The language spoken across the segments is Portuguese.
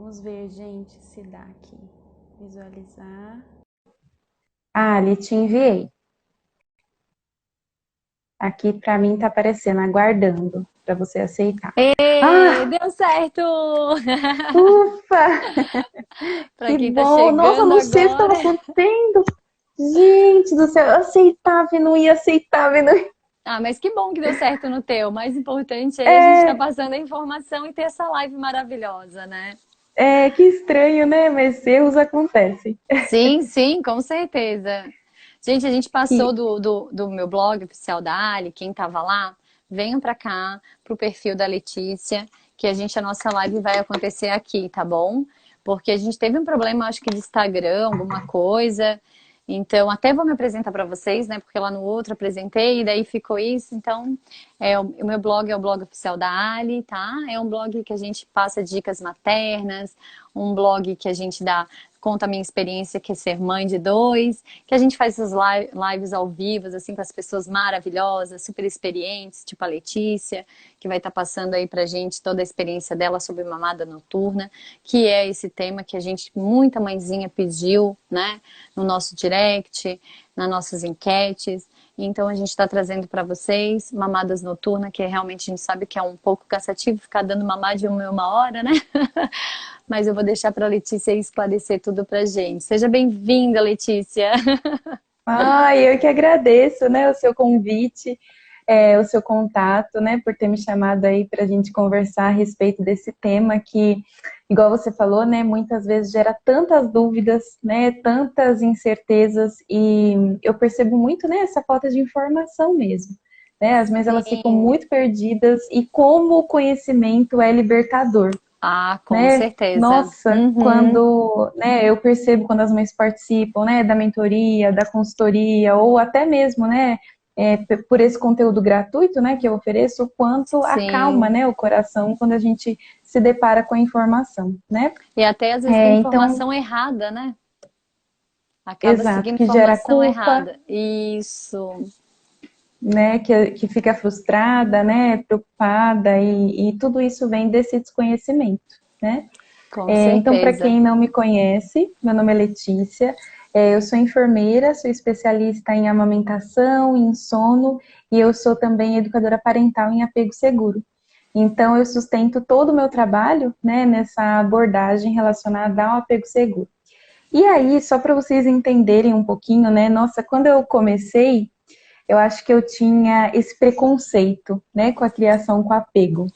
Vamos ver, gente, se dá aqui. Visualizar. Ah, ali te enviei. Aqui pra mim tá aparecendo, aguardando pra você aceitar. Ê, Ah, deu certo! ufa! Para Que quem tá bom! Nossa, chegando não sei o que agora. estava acontecendo. Gente do céu, eu aceitava e não ia, aceitava e não ia. Ah, mas que bom que deu certo no teu. O mais importante aí é a gente estar É, passando a informação e ter essa live maravilhosa, né? que estranho, né? Mas erros acontecem. Sim, sim, com certeza. Gente, a gente passou Que do meu blog oficial da Ali, quem tava lá, venham pra cá, pro perfil da Letícia, que a nossa live vai acontecer aqui, tá bom? Porque a gente teve um problema, acho que de Instagram, alguma coisa. Então, até vou me apresentar para vocês, né? Porque lá no outro apresentei e daí ficou isso. Então, o meu blog é o blog oficial da Ali, tá? É um blog que a gente passa dicas maternas, um blog que a gente conta a minha experiência, que é ser mãe de dois, que a gente faz essas lives ao vivo, assim, com as pessoas maravilhosas, super experientes, tipo a Letícia, que vai estar passando aí pra gente toda a experiência dela sobre mamada noturna, que é esse tema que a gente, muita mãezinha pediu, né, no nosso direct, nas nossas enquetes. Então a gente está trazendo para vocês mamadas noturnas, que realmente a gente sabe que é um pouco cansativo ficar dando mamar de uma hora, né? Mas eu vou deixar para a Letícia esclarecer tudo pra gente. Seja bem-vinda, Letícia. eu que agradeço, né, o seu convite, o seu contato, né, por ter me chamado aí para a gente conversar a respeito desse tema que, igual você falou, né, muitas vezes gera tantas dúvidas, né, tantas incertezas e eu percebo muito, né, essa falta de informação mesmo. Né, as mães elas ficam Sim. muito perdidas e como o conhecimento é libertador. Ah, com Né? certeza. Nossa, Uhum. quando, né, eu percebo quando as mães participam, né, da mentoria, da consultoria, ou até mesmo, né, por esse conteúdo gratuito, né, que eu ofereço, o quanto acalma, Sim. né, o coração quando a gente se depara com a informação, né? E até às vezes tem Então, informação errada, né? Acaba exato, seguindo que gera informação culpa, errada. Isso. né, que fica frustrada, né, preocupada, e tudo isso vem desse desconhecimento, né? Com Então, para certeza. quem não me conhece, meu nome é Letícia, eu sou enfermeira, sou especialista em amamentação, em sono e eu sou também educadora parental em apego seguro. Então, eu sustento todo o meu trabalho, né, nessa abordagem relacionada ao apego seguro. E aí, só para vocês entenderem um pouquinho, né, nossa, quando eu comecei, eu acho que eu tinha esse preconceito, né, com a criação com apego.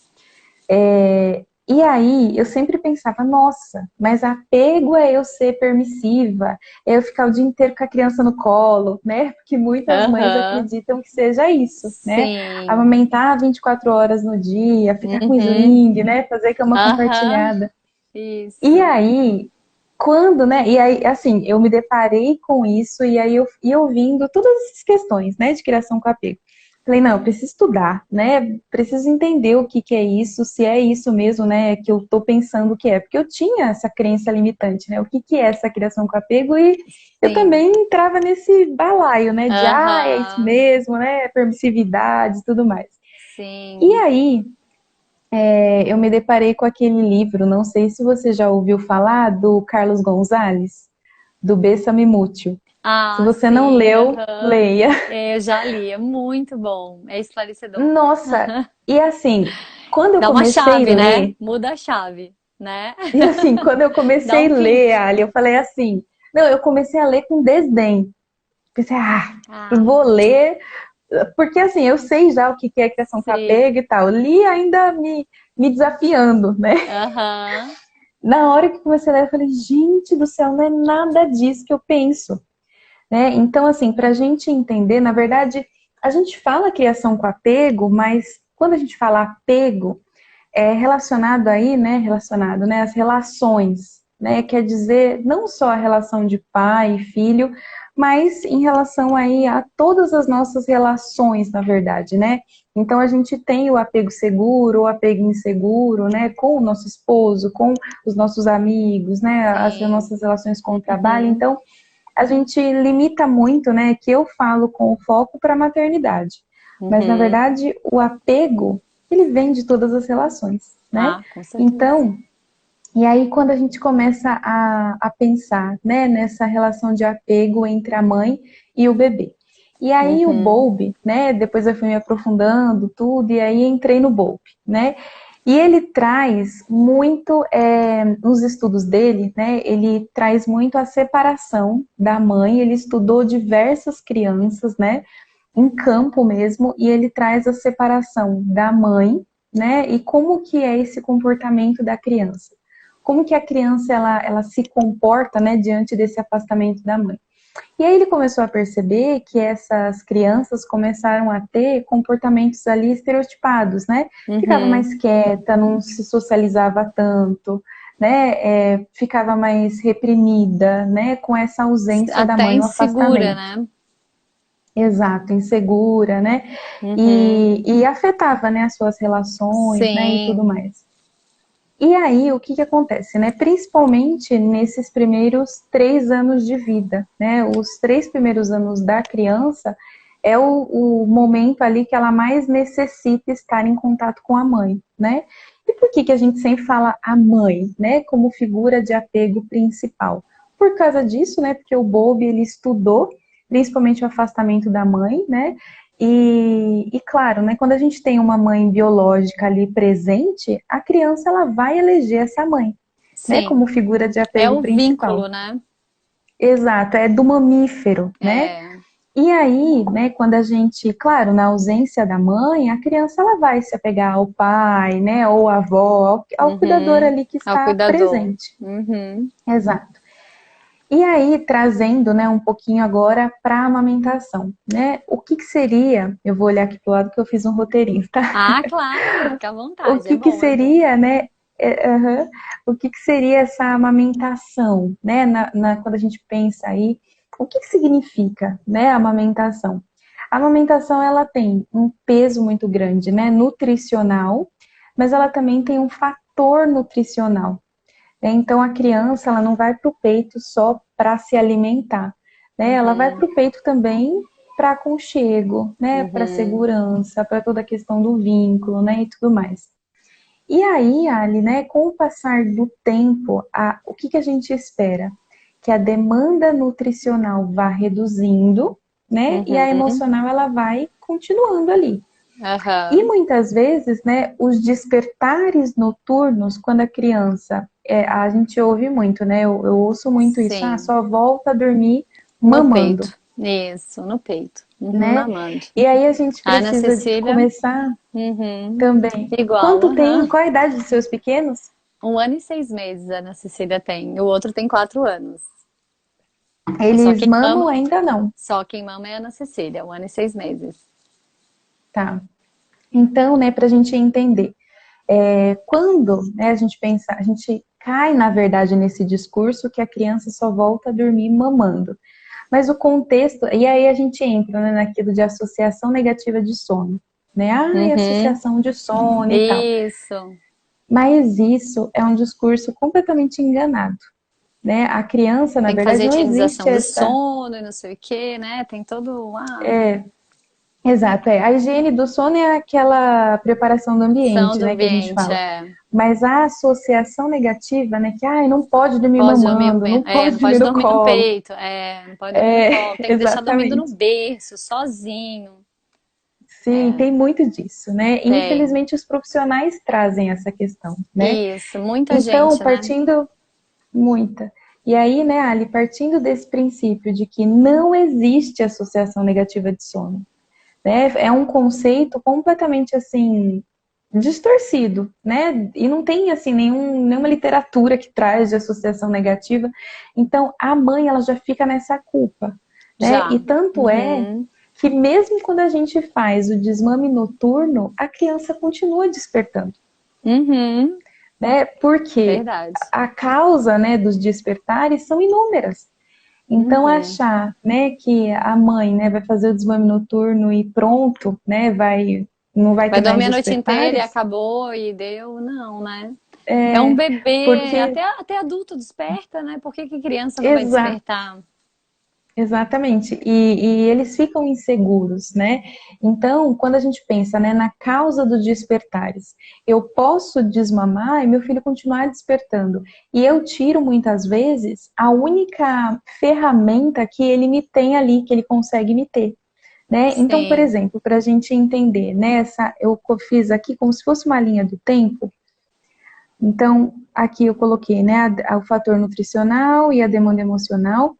E aí eu sempre pensava, nossa, mas apego é eu ser permissiva, é eu ficar o dia inteiro com a criança no colo, né? Porque muitas mães Aham. acreditam que seja isso, né? Sim. Amamentar 24 horas no dia, ficar com Uhum. sling, né? Fazer cama Aham. compartilhada. E Isso. aí, quando, né? E aí, assim, eu me deparei com isso e aí eu ia ouvindo todas essas questões, né, de criação com apego. Falei, não, eu preciso estudar, né? Preciso entender o que que é isso, se é isso mesmo, né, que eu tô pensando que é. Porque eu tinha essa crença limitante, né? O que que é essa criação com apego? E eu Sim. também entrava nesse balaio, né, de, é isso Aham. mesmo, né? Permissividade e tudo mais. E Sim. aí, eu me deparei com aquele livro, não sei se você já ouviu falar, do Carlos Gonzalez, do Bessame Mútil. Se Ah, você não sim, leu, aham. leia. É, eu já li, é muito bom, é esclarecedor. Nossa, e assim, quando eu Dá uma comecei a chave, né? ler, Muda a chave, né? e assim, quando eu Dá comecei um a ler, clique. Ali, eu falei assim, não, eu comecei a ler com desdém. Pensei, eu Ah, vou ler, porque assim, eu sei já o que é criação com sim. apego e tal. Li ainda me desafiando, né? Aham. Na hora que comecei a ler, eu falei, gente do céu, não é nada disso que eu penso. Né? Então, assim, para a gente entender, na verdade, a gente fala criação com apego, mas quando a gente fala apego, é relacionado aí, né? Relacionado, né? As relações, né? Quer dizer, não só a relação de pai e filho, mas em relação aí a todas as nossas relações, na verdade, né? Então a gente tem o apego seguro, o apego inseguro, né? Com o nosso esposo, com os nossos amigos, né? As Sim. nossas relações com o trabalho. Uhum. Então a gente limita muito, né, que eu falo com o foco para a maternidade. Mas, na Uhum. verdade, o apego, ele vem de todas as relações, né? Ah, com certeza. Então, E aí, quando a gente começa a pensar, né, nessa relação de apego entre a mãe e o bebê. E aí, o Uhum. Bowlby, né, depois eu fui me aprofundando tudo, e aí entrei no Bowlby, né? E ele traz muito, nos estudos dele, né, ele traz muito a separação da mãe, ele estudou diversas crianças, né, em campo mesmo, e ele traz a separação da mãe, né, e como que é esse comportamento da criança. Como que a criança ela se comporta, né, diante desse afastamento da mãe. E aí ele começou a perceber que essas crianças começaram a ter comportamentos ali estereotipados, né? Ficava Uhum. mais quieta, não se socializava tanto, né? Ficava mais reprimida, né? Com essa ausência da Até mãe, o insegura, afastamento. né? Exato, insegura, né? Uhum. E afetava, né, as suas relações, né, e tudo Sim. mais. E aí, o que que acontece, né? Principalmente nesses primeiros 3 anos de vida, né? Os 3 primeiros anos da criança é o momento ali que ela mais necessita estar em contato com a mãe, né? E por que que a gente sempre fala a mãe, né? Como figura de apego principal? Por causa disso, né? Porque o Bowlby, ele estudou principalmente o afastamento da mãe, né? E claro, né, quando a gente tem uma mãe biológica ali presente, a criança ela vai eleger essa mãe, né, Sim. como figura de É apego o principal. vínculo, né? Exato, é do mamífero, né? É. E aí, né, quando a gente, claro, na ausência da mãe, a criança ela vai se apegar ao pai, né, ou à avó, ao cuidador Uhum. ali que Ao está cuidador. presente. Uhum. Exato. E aí, trazendo, né, um pouquinho agora para a amamentação, né? O que que seria, eu vou olhar aqui pro lado que eu fiz um roteirinho, tá? Ah, claro, fica à O vontade. É que que bom, é bom. seria, né? O que que seria essa amamentação, né? Quando a gente pensa aí, o que que significa, né, a amamentação? A amamentação, ela tem um peso muito grande, né, nutricional, mas ela também tem um fator nutricional. Então, a criança, ela não vai para o peito só para se alimentar, né? Ela vai Uhum. para o peito também para aconchego, né? Para Uhum. segurança, para toda a questão do vínculo, né? E tudo mais. E aí, Ali, né, com o passar do tempo, o que que a gente espera? Que a demanda nutricional vá reduzindo, né, e a Uhum. emocional ela vai continuando ali. E Aham. muitas vezes, né, os despertares noturnos, quando a criança, a gente ouve muito, né, eu ouço muito isso, Sim. só volta a dormir No peito. mamando, Isso, no peito. Uhum, né? mamando. E aí a gente A Ana precisa de Cecília, começar uhum, também. igual, Quanto tem, aham. qual a idade dos seus pequenos? 1 ano e 6 meses a Ana Cecília tem. O outro tem 4 anos. Só Eles quem mamam mama, ainda não, só quem mama é a Ana Cecília, 1 ano e 6 meses. tá? Então, né, para a gente entender, quando, né, a gente pensa, a gente cai, na verdade, nesse discurso que a criança só volta a dormir mamando. Mas o contexto, e aí a gente entra, né, naquilo de associação negativa de sono, né? Ah, é Uhum, associação de sono e tal. isso. Mas isso é um discurso completamente enganado, né? A criança, na Tem que verdade, fazer não existe higienização do essa. sono e não sei o quê, né? Tem todo. Exato, a higiene do sono é aquela preparação do Ação ambiente, do né, que a gente ambiente, fala. é. Mas a associação negativa, né, que ai, não pode dormir Pode dormir, mamando, não não pode dormir pode no dormir no colo. peito, não pode dormir no colo, tem que deixar dormindo no Exatamente. berço, sozinho. Sim, É, tem muito disso, né? E tem. infelizmente os profissionais trazem essa questão, né? Isso, muita Então, gente, né? partindo muita. E aí, né, Ali, partindo desse princípio de que não existe associação negativa de sono, né? É um conceito completamente assim distorcido, né? E não tem assim nenhuma literatura que traz de associação negativa. Então, a mãe ela já fica nessa culpa, né? E Já. tanto é Uhum, que mesmo quando a gente faz o desmame noturno, a criança continua despertando, uhum, né? Porque verdade. a causa, né, dos despertares são inúmeras. Então Uhum. achar, né, que a mãe, né, vai fazer o desmame noturno e pronto, né, não vai Vai ter mais dormir a noite inteira e despertares, acabou e deu, não, né? É um bebê, porque até adulto desperta, né? Por que que criança não vai exato, despertar? Exatamente. E eles ficam inseguros, né? Então, quando a gente pensa, né, na causa do despertares, eu posso desmamar e meu filho continuar despertando. E eu tiro, muitas vezes, a única ferramenta que ele me tem ali, que ele consegue me ter. Né? Então, por Sim. exemplo, para a gente entender, né, eu fiz aqui como se fosse uma linha do tempo. Então, aqui eu coloquei, né, o fator nutricional e a demanda emocional.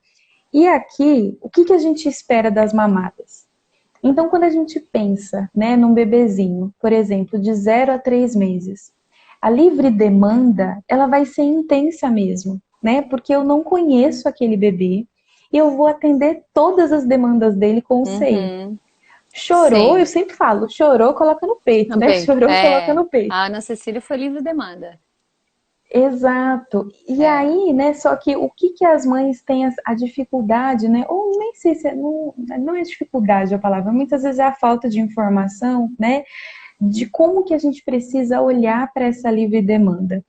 E aqui, o que a gente espera das mamadas? Então, quando a gente pensa, né, num bebezinho, por exemplo, de 0 a 3 meses, a livre demanda, ela vai ser intensa mesmo, né? Porque eu não conheço aquele bebê e eu vou atender todas as demandas dele com o seio. Uhum. Chorou, eu Sim. sempre falo, chorou, coloca no peito, No né? peito. Chorou, coloca É. no peito. A Ana Cecília foi livre demanda. Exato. E É. aí, né, só que o que as mães têm a dificuldade, né, ou nem sei se não é dificuldade a palavra, muitas vezes é a falta de informação, né, de como que a gente precisa olhar para essa livre demanda.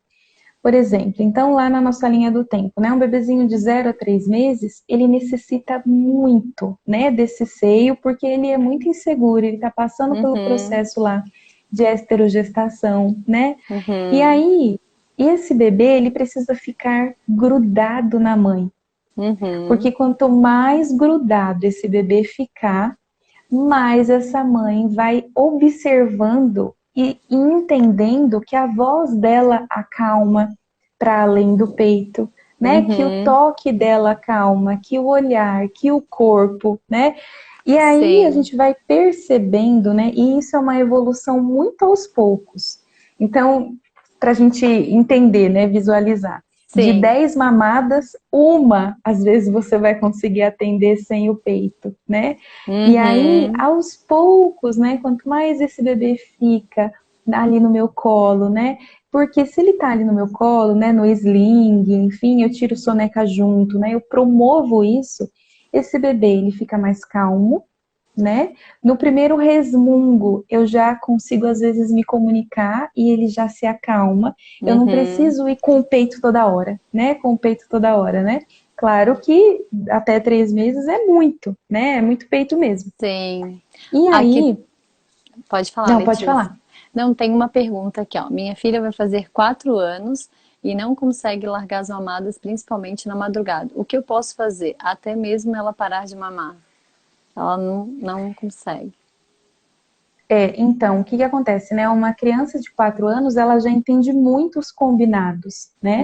Por exemplo, então lá na nossa linha do tempo, né, um bebezinho de 0 a 3 meses, ele necessita muito, né, desse seio, porque ele é muito inseguro, ele está passando pelo Uhum. processo lá de esterogestação, né, e Uhum. aí, esse bebê, ele precisa ficar grudado na mãe. Porque Uhum. quanto mais grudado esse bebê ficar, mais essa mãe vai observando e entendendo que a voz dela acalma para além do peito, né? Que o Uhum. toque dela acalma, que o olhar, que o corpo, né? E aí a Sim. gente vai percebendo, né? E isso é uma evolução muito aos poucos. Então, para a gente entender, né? Visualizar. De Sim. 10 mamadas, uma, às vezes, você vai conseguir atender sem o peito, né? E aí, Uhum. aos poucos, né? Quanto mais esse bebê fica ali no meu colo, né? Porque se ele tá ali no meu colo, né? No sling, enfim, eu tiro soneca junto, né? Eu promovo isso. Esse bebê, ele fica mais calmo, né? No primeiro resmungo, eu já consigo às vezes me comunicar e ele já se acalma. Eu não Uhum. preciso ir com o peito toda hora, né? Com o peito toda hora, né? Claro que até 3 meses é muito, né? É muito peito mesmo. Sim. E Aqui, aí, pode falar, não, pode Letícia. falar. Não, tem uma pergunta aqui, ó. Minha filha vai fazer 4 anos e não consegue largar as mamadas, principalmente na madrugada. O que eu posso fazer? Até mesmo ela parar de mamar. Ela não consegue. Então, o que acontece, né? Uma criança de 4 anos, ela já entende muitos combinados, né?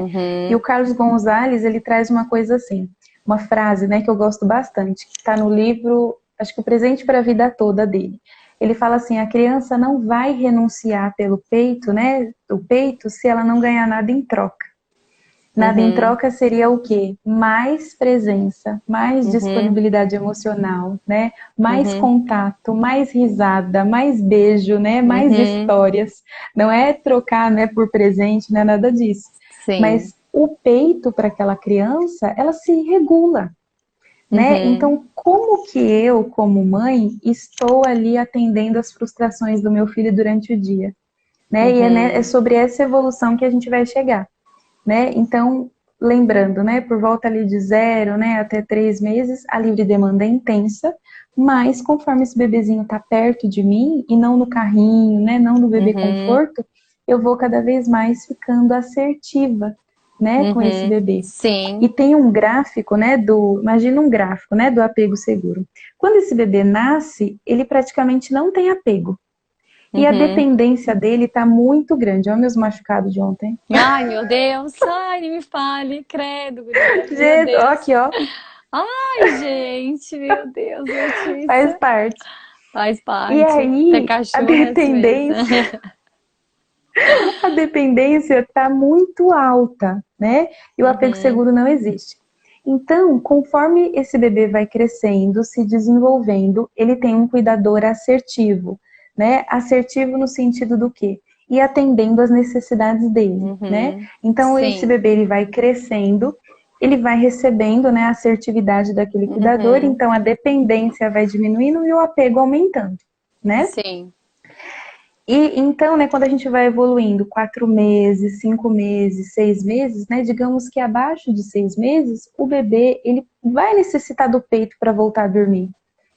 E o Uhum. Carlos Gonzalez, ele traz uma coisa assim, uma frase, né, que eu gosto bastante, que está no livro, acho que O Presente para a Vida Toda dele. Ele fala assim, a criança não vai renunciar pelo peito, né, o peito, se ela não ganhar nada em troca. Nada em Uhum. troca seria o quê? Mais presença, mais Uhum. disponibilidade emocional, né? Mais Uhum. contato, mais risada, mais beijo, né? Mais Uhum. histórias. Não é trocar, né, por presente, não é nada disso. Sim. Mas o peito para aquela criança, ela se regula, né? Uhum. Então, como que eu, como mãe, estou ali atendendo as frustrações do meu filho durante o dia, né? E é Uhum. sobre essa evolução que a gente vai chegar, né? Então, lembrando, né, por volta ali de 0, né, até 3 meses, a livre demanda é intensa, mas conforme esse bebezinho tá perto de mim e não no carrinho, né, não no bebê Uhum. conforto, eu vou cada vez mais ficando assertiva, né, com esse Uhum. bebê. E Sim. tem um gráfico, né, imagina um gráfico, né, do apego seguro. Quando esse bebê nasce, ele praticamente não tem apego. E a Uhum. dependência dele tá muito grande. Olha meus machucados de ontem. Ai, meu Deus. Ai, nem me fale. Credo, guria. Meu Gente, ó, Deus. aqui, ó. Ai, gente. Meu Deus, Faz Letícia. parte. Faz E parte. Ter aí, cachorro é assim mesmo. a dependência está muito alta, né? E o apego Uhum. seguro não existe. Então, conforme esse bebê vai crescendo, se desenvolvendo, ele tem um cuidador assertivo, né? Assertivo no sentido do quê? E atendendo às necessidades dele, né? Uhum. Então, esse Sim. bebê ele vai crescendo, ele vai recebendo, né, a assertividade daquele cuidador, Uhum. então a dependência vai diminuindo e o apego aumentando, né? Sim. E então, né, quando a gente vai evoluindo 4 meses, 5 meses, 6 meses, né, digamos que abaixo de 6 meses, o bebê ele vai necessitar do peito para voltar a dormir.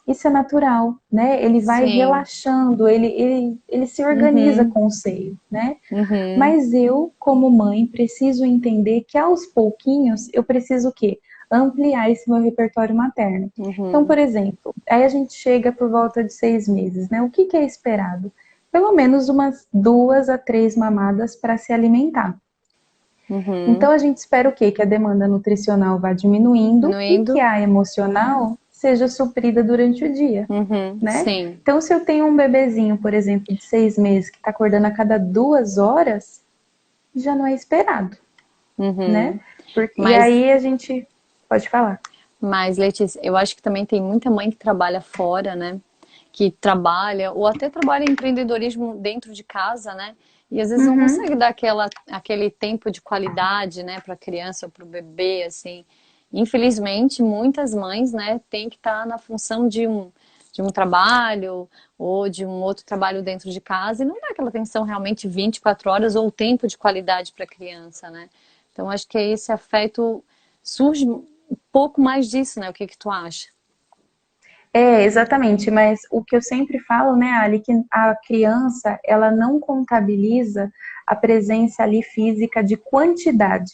Isso é natural, né? Ele vai Sim. relaxando, ele se organiza Uhum. com o seio, né? Uhum. Mas eu, como mãe, preciso entender que aos pouquinhos eu preciso o quê? Ampliar esse meu repertório materno. Então, Uhum. por exemplo, aí a gente chega por volta de 6 meses, né? O que que é esperado? Pelo menos umas 2 a 3 mamadas para se alimentar. Então Uhum. a gente espera o quê? Que a demanda nutricional vá diminuindo No e que indo? a emocional seja suprida durante o dia, Uhum. né? Sim. Então, se eu tenho um bebezinho, por exemplo, de 6 meses, que está acordando a cada 2 horas, já não é esperado, né? Uhum. E Mas, aí a gente pode falar. mas, Letícia, eu acho que também tem muita mãe que trabalha fora, né? Que trabalha, ou até trabalha em empreendedorismo dentro de casa, né? E às vezes não Uhum. consegue dar aquele tempo de qualidade, né, para a criança ou para o bebê, assim. Infelizmente, muitas mães, né, têm que estar na função de um trabalho ou de um outro trabalho dentro de casa e não dá aquela atenção realmente 24 horas ou tempo de qualidade para a criança, né? Então, acho que esse afeto surge um pouco mais disso, né? O que que tu acha? É, exatamente, mas o que eu sempre falo, né, Ali, que a criança, ela não contabiliza a presença ali física de quantidade.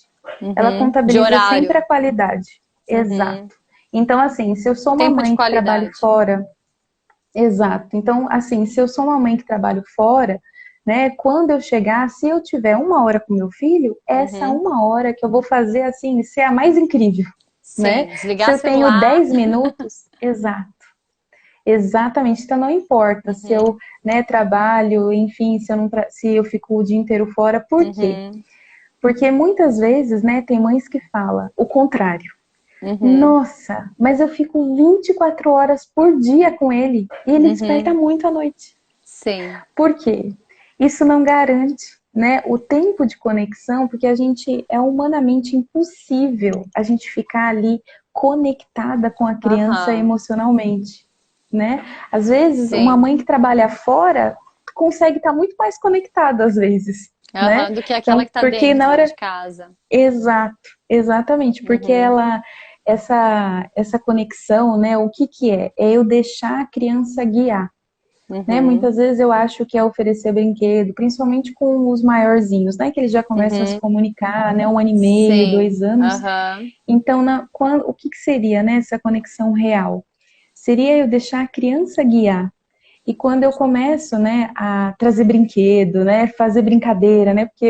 Ela Uhum. De contabiliza sempre a horário. qualidade. Uhum. Exato. Então, assim, se eu sou uma Tempo de mãe que trabalho qualidade. fora, exato. Então, assim, se eu sou uma mãe que trabalho fora, né, quando eu chegar, se eu tiver 1 hora com meu filho, essa Uhum. 1 hora que eu vou fazer, assim, ser a mais incrível, né? Sim, Se desligar eu tenho celular. 10 minutos, exato. Exatamente. Então não importa se Uhum. eu, né, trabalho, enfim, se eu fico o dia inteiro fora, por quê? Uhum. Porque muitas vezes, né, tem mães que falam o contrário. Uhum. Nossa, mas eu fico 24 horas por dia com ele e ele desperta Uhum. muito à noite. Sim. Por quê? Isso não garante, né, o tempo de conexão, porque a gente é humanamente impossível a gente ficar ali conectada com a criança Aham. emocionalmente, né? Às vezes, uma Sim. mãe que trabalha fora consegue estar muito mais conectada às vezes, né? Aham. Do que aquela Então, que tá porque na dentro, né, de hora casa. exato, exatamente, porque Uhum. ela essa conexão, né? O que que é? É eu deixar a criança guiar, né? Uhum. Muitas vezes eu acho que é oferecer brinquedo, principalmente com os maiorzinhos, né? Que eles já começam a se Uhum. comunicar, né? 1 ano e meio, Sim. 2 anos. Aham. Então, o que que seria, né? Essa conexão real? Seria eu deixar a criança guiar. E quando eu começo, né, a trazer brinquedo, né, fazer brincadeira, né, porque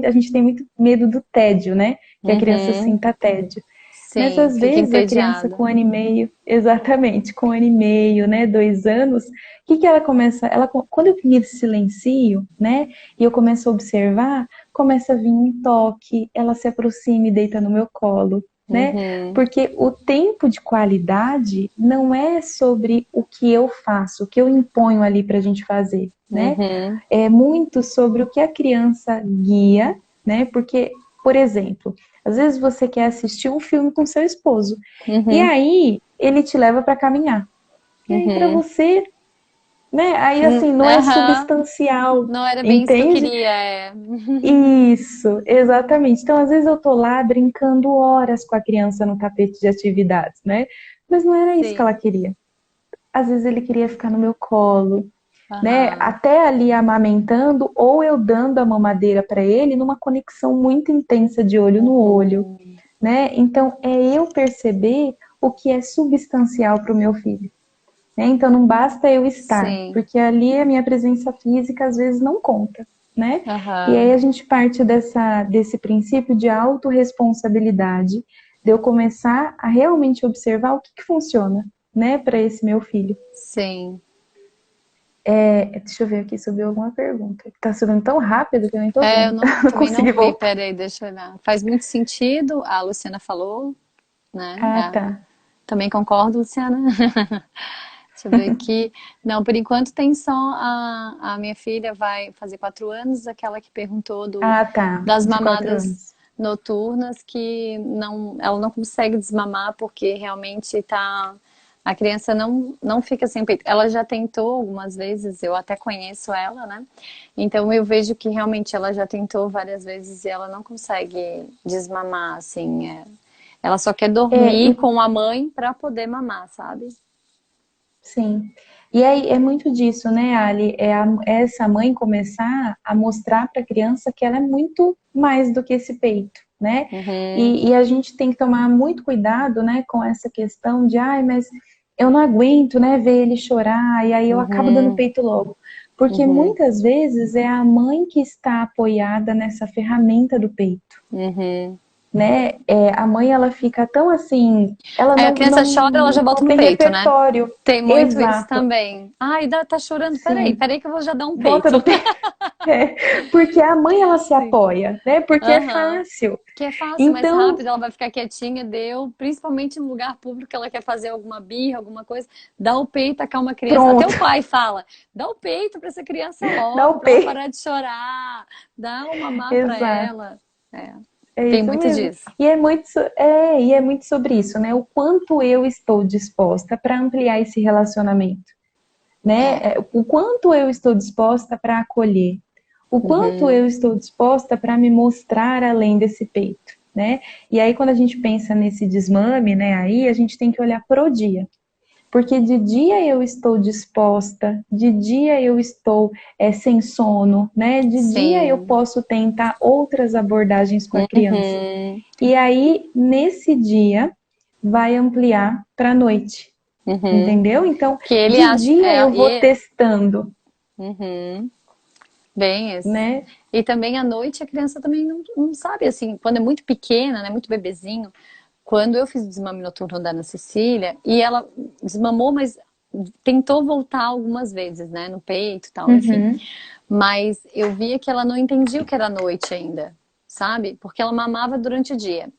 a gente tem muito medo do tédio, né, que a criança Uhum. sinta tédio. Sim. Nessas Fica vezes, a criança com entediado. 1 ano e meio, exatamente, com 1 ano e meio, né, 2 anos, o que que ela começa? Quando eu me silencio, né, e eu começo a observar, começa a vir um toque, ela se aproxima e deita no meu colo, né? Uhum. Porque o tempo de qualidade não é sobre o que eu faço, o que eu imponho ali para a gente fazer, né? Uhum. É muito sobre o que a criança guia, né? Porque, por exemplo, às vezes você quer assistir um filme com seu esposo e Uhum. aí ele te leva para caminhar. E aí para Uhum. você, né? Aí assim não é Aham. substancial, Não era bem isso que eu entende? queria. É. Isso, exatamente. Então, às vezes eu tô lá brincando horas com a criança no tapete de atividades, né? Mas não era isso que ela Sim. queria. Às vezes ele queria ficar no meu colo, né? Aham. Até ali amamentando ou eu dando a mamadeira para ele numa conexão muito intensa de olho no olho, Uhum. né? Então, é eu perceber o que é substancial para o meu filho. Né? Então não basta eu estar, Sim. porque ali a minha presença física às vezes não conta, né? E aí Aham. a gente parte desse princípio de autorresponsabilidade, de eu começar a realmente observar o que, que funciona, né, para esse meu filho. Sim. Deixa eu ver aqui, subiu alguma pergunta. Tá subindo tão rápido que eu nem tô É, eu vendo. não, Não também não consegui vi. voltar. Peraí, deixa eu olhar. Faz muito sentido, a Luciana falou, né? Ah, É, tá. também concordo, Luciana. Deixa eu ver aqui. Não, por enquanto tem só a minha filha vai fazer 4 anos, aquela que perguntou Ah, tá. das De quatro mamadas anos. noturnas que não, ela não consegue desmamar porque realmente tá A criança não fica sem peito. Ela já tentou algumas vezes, eu até conheço ela, né? Então eu vejo que realmente ela já tentou várias vezes e ela não consegue desmamar, assim. Ela só quer dormir É, com a mãe para poder mamar, sabe? sim. E aí é muito disso, né, Ali? É essa mãe começar a mostrar para a criança que ela é muito mais do que esse peito, né? Uhum, E a gente tem que tomar muito cuidado, né, com essa questão de, ai, mas eu não aguento, né, ver ele chorar, e aí eu acabo dando uhum, peito logo. Porque uhum, muitas vezes é a mãe que está apoiada nessa ferramenta do peito, uhum. né? A mãe, ela fica tão assim, ela Aí a criança chora, ela já não bota no tem peito, né? repertório. Tem muito isso Exato, também. Ai, tá chorando, peraí, sim. peraí que eu vou já dar um Bota peito. no peito. Porque a mãe, ela se Sim. apoia, né? Porque é Aham. fácil. Que é fácil, mais Então, rápido, ela vai ficar quietinha, deu. Principalmente no lugar público, ela quer fazer alguma birra, alguma coisa. Dá o peito, acalma a criança. Até o pronto, pai fala, dá o peito pra essa criança dá logo, o pra ela peito. parar de chorar. Dá uma mamar pra Exato. ela. É, É tem isso muito mesmo. disso. E é muito sobre isso, né? O quanto eu estou disposta para ampliar esse relacionamento, né? É. O quanto eu estou disposta para acolher, o quanto Uhum. eu estou disposta para me mostrar além desse peito, né? E aí quando a gente pensa nesse desmame, né? Aí a gente tem que olhar pro dia. Porque de dia eu estou disposta, de dia eu estou sem sono, né? De dia eu Sim. posso tentar outras abordagens com a criança. Uhum. E aí, nesse dia, vai ampliar para a noite, Uhum. entendeu? Então, Que ele de acha. dia eu vou testando, Uhum. Bem isso. né? E também à noite a criança também não sabe, assim, quando é muito pequena, né, muito bebezinho. Quando eu fiz o desmame noturno da Ana Cecília, e ela desmamou, mas tentou voltar algumas vezes, né, no peito e tal, enfim. Uhum, Mas eu via que ela não entendia o que era noite ainda, sabe? Porque ela mamava durante o dia.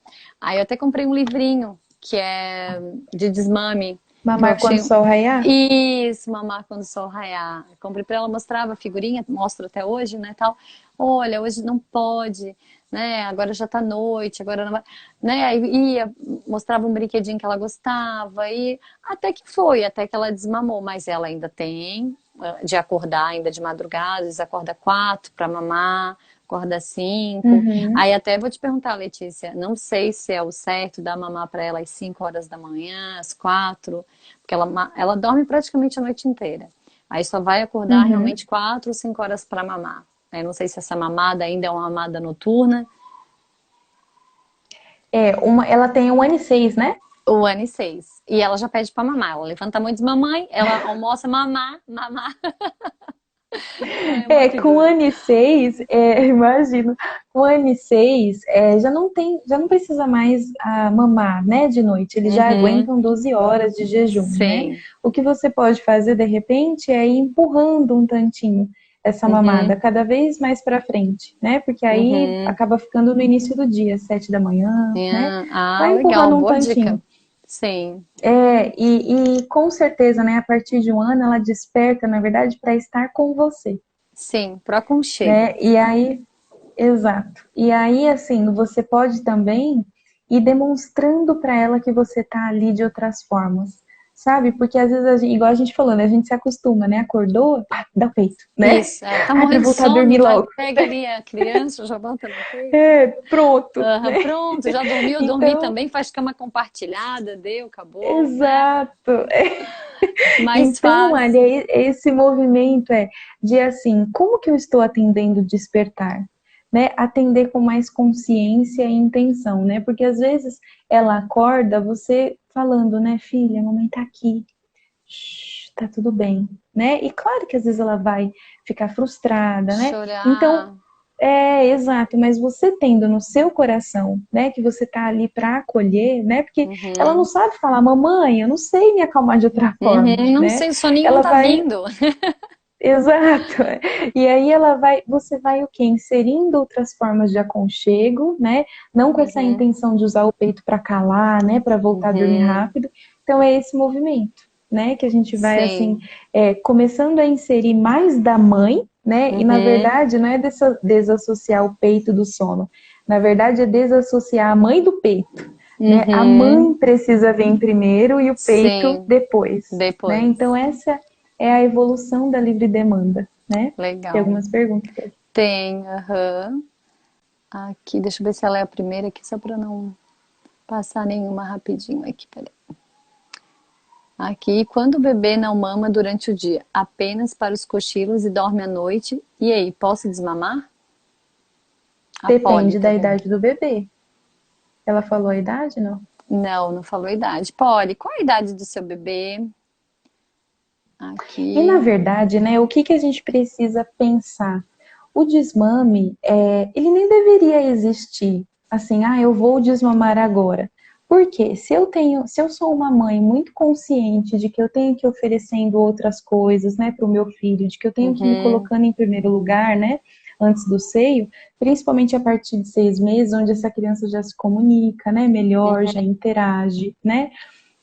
Aí eu até comprei um livrinho que é de desmame, que eu mamar quando o achei. sol raiar? Isso, mamar quando o sol raiar. Comprei pra ela, mostrava a figurinha, mostro até hoje, né, tal. Olha, hoje não pode, né? Agora já tá noite, agora não vai, né? Aí ia, mostrava um brinquedinho que ela gostava e até que foi, até que ela desmamou, mas ela ainda tem de acordar ainda de madrugada, às vezes acorda 4 para mamar, acorda 5. Uhum. Aí até vou te perguntar, Letícia, não sei se é o certo dar mamar para ela às 5 horas da manhã, às 4, porque ela dorme praticamente a noite inteira. Aí só vai acordar Uhum. realmente 4 ou 5 horas para mamar. Eu não sei se essa mamada ainda é uma mamada noturna. Ela tem 1 ano e 6, né? O ano e 6. E ela já pede pra mamar. Ela levanta a mão e diz mamãe. Ela almoça mamar, mamar. É uma Com figura. 1 ano e 6, imagino, com 1 ano e 6, já não precisa mais mamar, né, de noite. Eles já Uhum. aguentam 12 horas de jejum, né? Sim. O que você pode fazer, de repente, é ir empurrando um tantinho essa mamada Uhum. cada vez mais para frente, né? Porque aí Uhum. acaba ficando no início do dia, 7 da manhã, né? Ah, Vai legal. empurrando um Boa tantinho. dica. Sim. E com certeza, né, a partir de 1 ano, ela desperta, na verdade, para estar com você, Sim. Pro aconchego. né? E aí, exato. E aí, assim, você pode também ir demonstrando para ela que você tá ali de outras formas, sabe? Porque às vezes, igual a gente falou, né? A gente se acostuma, né? Acordou, pá, dá o peito, né? Isso. Tá Ai, pra morrendo de voltar a sono, dormir vai, logo. pega ali a criança, já bota no peito. Pronto, Aham, né? pronto, já dormiu, dormi Então, também, faz cama compartilhada, deu, acabou, né? exato. Mais Então, ali, fácil. esse movimento de assim, como que eu estou atendendo o despertar? Né? Atender com mais consciência e intenção, né? Porque às vezes ela acorda você falando, né, filha, a mamãe tá aqui. Shhh, tá tudo bem, né? E claro que às vezes ela vai ficar frustrada, né? Então, Chorar. exato, mas você tendo no seu coração, né, que você tá ali para acolher, né? Porque ela não Uhum. sabe falar, mamãe, eu não sei me acalmar de outra forma, Uhum. Não né? sei, o soninho não Ela tá vai, vindo. exato. E aí você vai o quê? Inserindo outras formas de aconchego, né? Não com essa Uhum. intenção de usar o peito para calar, né, para voltar a dormir Uhum. rápido. Então é esse movimento, né, que a gente vai assim, Sim. começando a inserir mais da mãe, né? E na Uhum. verdade não é desassociar o peito do sono. Na verdade é desassociar a mãe do peito. né? A Uhum. mãe precisa vir primeiro e o peito Sim, depois, né? depois. Então essa é a evolução da livre demanda, né? Tem Legal. algumas perguntas. Tem, aham. Aqui, deixa eu ver se ela é a primeira aqui, só para não passar nenhuma rapidinho aqui, peraí. Aqui, quando o bebê não mama durante o dia, apenas para os cochilos e dorme à noite, e aí, posso desmamar? A Polly Depende tá da vendo? idade do bebê. Ela falou a idade, não? Não, não falou a idade. Polly, qual a idade do seu bebê? E na Aqui. verdade, né, o que que a gente precisa pensar? O desmame, ele nem deveria existir. Assim, eu vou desmamar agora. Porque se eu sou uma mãe muito consciente de que eu tenho que ir oferecendo outras coisas, né, para o meu filho, de que eu tenho que ir me Uhum, colocando em primeiro lugar, né, antes do seio, principalmente a partir de 6 meses, onde essa criança já se comunica, né, melhor, já interage, né,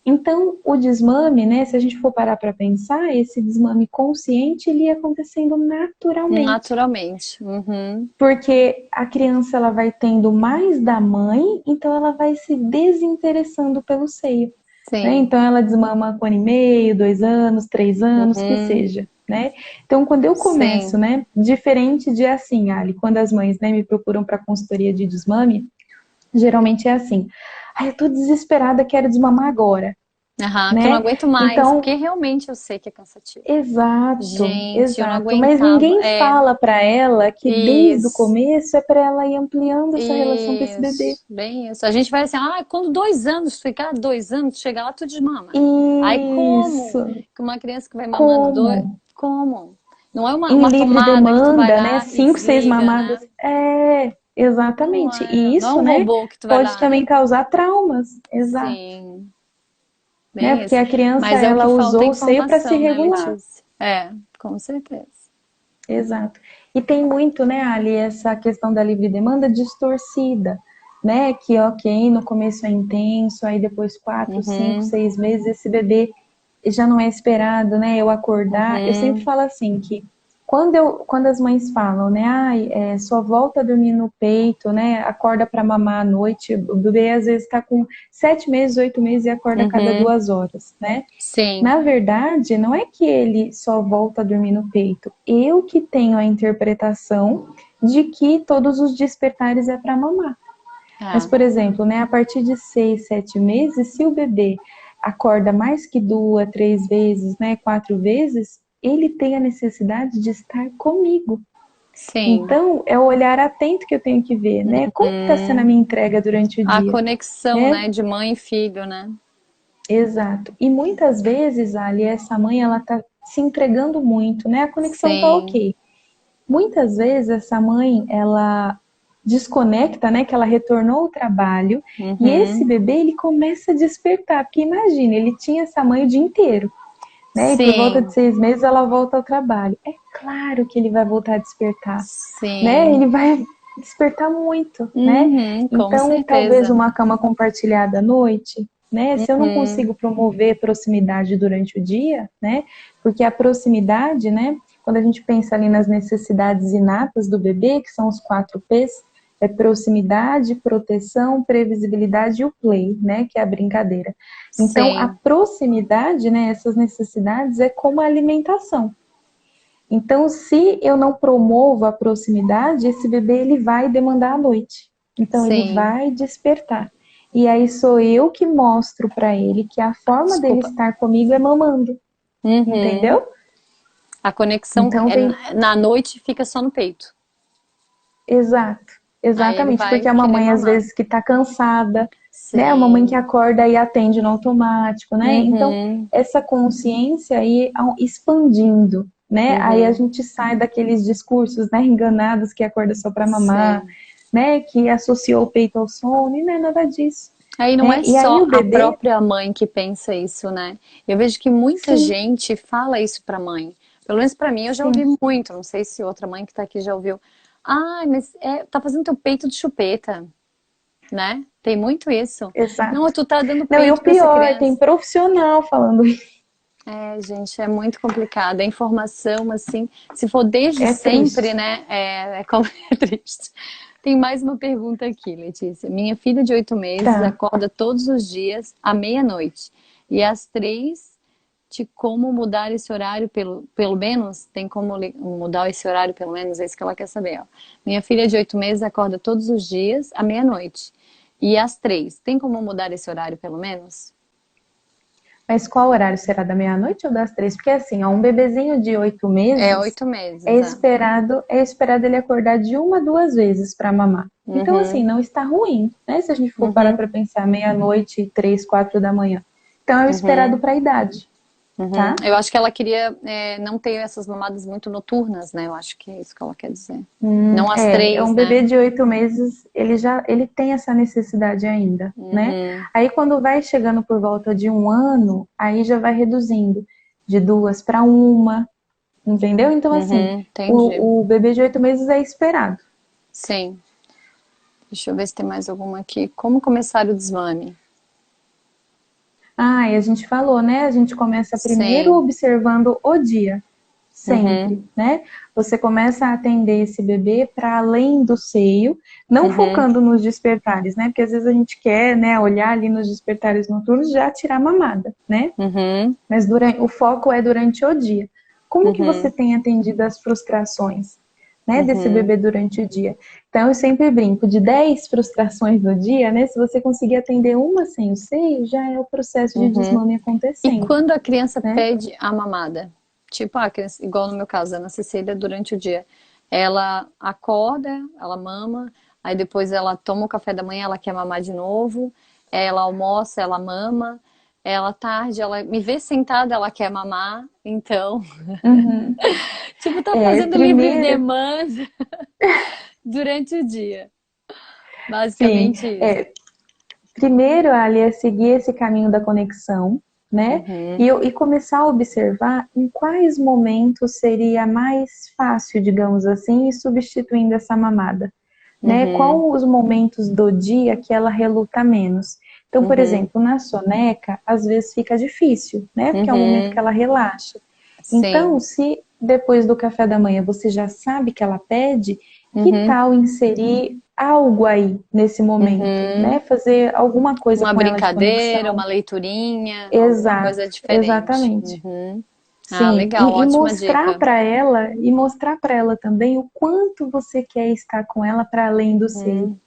então, o desmame, né, se a gente for parar para pensar, esse desmame consciente, ele ia acontecendo naturalmente. naturalmente. Uhum, Porque a criança ela vai tendo mais da mãe, então ela vai se desinteressando pelo seio, né? sim. Então ela desmama com 1 ano e meio, 2 anos, 3 anos, que Uhum, seja, né? Então quando eu começo, sim. né, diferente de assim, Ali, quando as mães, né, me procuram para consultoria de desmame, geralmente é assim: eu tô desesperada, quero desmamar agora, Aham, que eu não né? aguento mais, Então, porque realmente eu sei que é cansativo. exato, Gente, eu não exato. Mas aguentava. ninguém fala para ela que desde o Isso, começo é para ela ir ampliando essa relação com esse bebê. bem isso. A gente vai assim, quando 2 anos, ficar 2 anos, chegar lá, tu desmama. Aí como? Isso. Que uma criança que vai mamando dois, Como? como? Não é uma, Em uma livre tomada que tu vai demanda, né? lá e 5, 6 desliga, mamadas. né? Não Exatamente. é, E não é isso, um né, robô que tu vai pode lá, né? também causar traumas. Exato. Sim, Né? bem Porque isso. a criança, Mas é o que ela falta usou o seio para se informação, né, regular. Letícia? É, com certeza. Exato. E tem muito, né, Ali, essa questão da livre demanda distorcida, né? Que, ok, no começo é intenso, aí depois 4, 5, 6 meses, esse bebê já não é esperado, né? Eu acordar. Eu sempre Uhum, falo assim, que quando as mães falam, né, só volta a dormir no peito, né? Acorda para mamar à noite, o bebê às vezes está com 7 meses, 8 meses e acorda a cada uhum, 2 horas, né? sim, Na verdade, não é que ele só volta a dormir no peito. Eu que tenho a interpretação de que todos os despertares é para mamar. Mas, é, por exemplo, né, a partir de 6, 7 meses, se o bebê acorda mais que 2, 3 vezes, né, 4 vezes, ele tem a necessidade de estar comigo. sim. Então, é o olhar atento que eu tenho que ver, né? Como está sendo a Uhum. minha entrega durante o A dia, conexão, né? né, de mãe e filho, né? Exato. E muitas vezes, Ali, essa mãe, ela tá se entregando muito, né? A conexão tá Sim. ok. Muitas vezes essa mãe, ela desconecta, né? Que ela retornou ao trabalho e esse Uhum. bebê, ele começa a despertar. Porque imagina, ele tinha essa mãe o dia inteiro, né? E por volta de Sim, 6 meses ela volta ao trabalho. É claro que ele vai voltar a despertar, né? sim. Ele vai despertar muito, né? Uhum, com Então, talvez certeza. uma cama compartilhada à noite, né? Se eu não Uhum. consigo promover proximidade durante o dia, né? Porque a proximidade, né? Quando a gente pensa ali nas necessidades inatas do bebê, que são os 4 P's, é proximidade, proteção, previsibilidade e o play, né? Que é a brincadeira. Então, a Sim. proximidade, né? Essas necessidades é como a alimentação. Então, se eu não promovo a proximidade, esse bebê ele vai demandar à noite. Então, ele Sim. vai despertar. E aí sou eu que mostro para ele que a forma dele Desculpa. estar comigo é mamando, Uhum. entendeu? A conexão Então é tem, na noite fica só no peito. exato, Aí ele exatamente, porque vai a querer mamãe às mamar. vezes que tá cansada, né? A mamãe que Sim. acorda e atende no automático, né? Então Uhum. essa consciência aí expandindo, né? Aí a Uhum. gente sai daqueles discursos, né, enganados que acorda só para mamar, Sim. né? Que associou o peito ao sono e não é nada disso, Aí não né? é E aí só o a bebê, própria mãe que pensa isso, né? Eu vejo que muita sim, gente fala isso pra mãe. Pelo menos pra mim, eu já ouvi sim, muito. Não sei se outra mãe que tá aqui já ouviu. Ai, mas tá fazendo teu peito de chupeta, né? Tem muito isso. Não, exato. tu tá dando Não, e o peito pra essa pior, tem criança. profissional falando isso. É, gente, é muito complicado. A informação, assim, se for desde É sempre, triste. né? É, como é triste. Tem mais uma pergunta aqui, Letícia. Minha filha de 8 meses Tá. acorda todos os dias à meia-noite. E às 3, de como mudar esse horário pelo menos? Tem como mudar esse horário pelo menos? É isso que ela quer saber, ó. Minha filha de 8 meses acorda todos os dias à meia-noite. E às 3, tem como mudar esse horário pelo menos? Mas qual horário será? Da meia-noite ou das 3? Porque assim, ó, um bebezinho de oito É meses 8 meses, é é. esperado ele acordar de uma a duas vezes para mamar. Então, assim, Uhum, não está ruim, né? Se a gente for parar uhum, para pensar meia-noite, 3, 4 da manhã. Então, é o esperado uhum. para a idade, Uhum. tá? Eu acho que ela queria não ter essas mamadas muito noturnas, né? Eu acho que é isso que ela quer dizer. Não às É um 3, né? bebê de 8 meses, ele tem essa necessidade ainda, né? Uhum, Aí quando vai chegando por volta de um ano, aí já vai reduzindo de duas para uma, entendeu? Então, assim, entendi. o bebê de 8 meses é esperado. Sim. Deixa eu ver se tem mais alguma aqui. Como começar o desmame? Ah, e a gente falou, né? A gente começa primeiro Sim. observando o dia, Uhum, sempre, né? Você começa a atender esse bebê para além do seio, não uhum, focando nos despertares, né? Porque às vezes a gente quer, né, olhar ali nos despertares noturnos e já tirar a mamada, né? uhum, Mas o foco é durante o dia. Como que você uhum, tem atendido as frustrações, né, desse uhum, bebê durante o dia? Então, eu sempre brinco, de 10 frustrações no dia, né, se você conseguir atender uma sem o seio, já é o processo de uhum. desmame E acontecendo, quando a criança né? pede a mamada? Tipo, a criança, igual no meu caso, a Ana Cecília, durante o dia. Ela acorda, ela mama, aí depois ela toma o café da manhã, ela quer mamar de novo, ela almoça, ela mama, ela tarde, ela me vê sentada, ela quer mamar, então, Uhum. tipo, tá fazendo livre Primeiro, demanda durante o dia. sim, Basicamente isso. primeiro, Ali, é seguir esse caminho da conexão, né? Uhum, E começar a observar em quais momentos seria mais fácil, digamos assim, ir substituindo essa mamada, né? uhum, Qual os momentos do dia que ela reluta menos? Então, por uhum, exemplo, na soneca, às vezes fica difícil, né? Porque é o momento que uhum, ela relaxa. Então, sim, se depois do café da manhã você já sabe que ela pede, que uhum, tal inserir algo aí nesse momento, né? uhum. Fazer alguma coisa Uma com ela de brincadeira, conexão. uma leiturinha, alguma coisa Exato, diferente. exatamente. Uhum. Ah, Sim, legal, ótima dica. e mostrar para ela também o quanto você quer estar com ela para além do seio, Hum.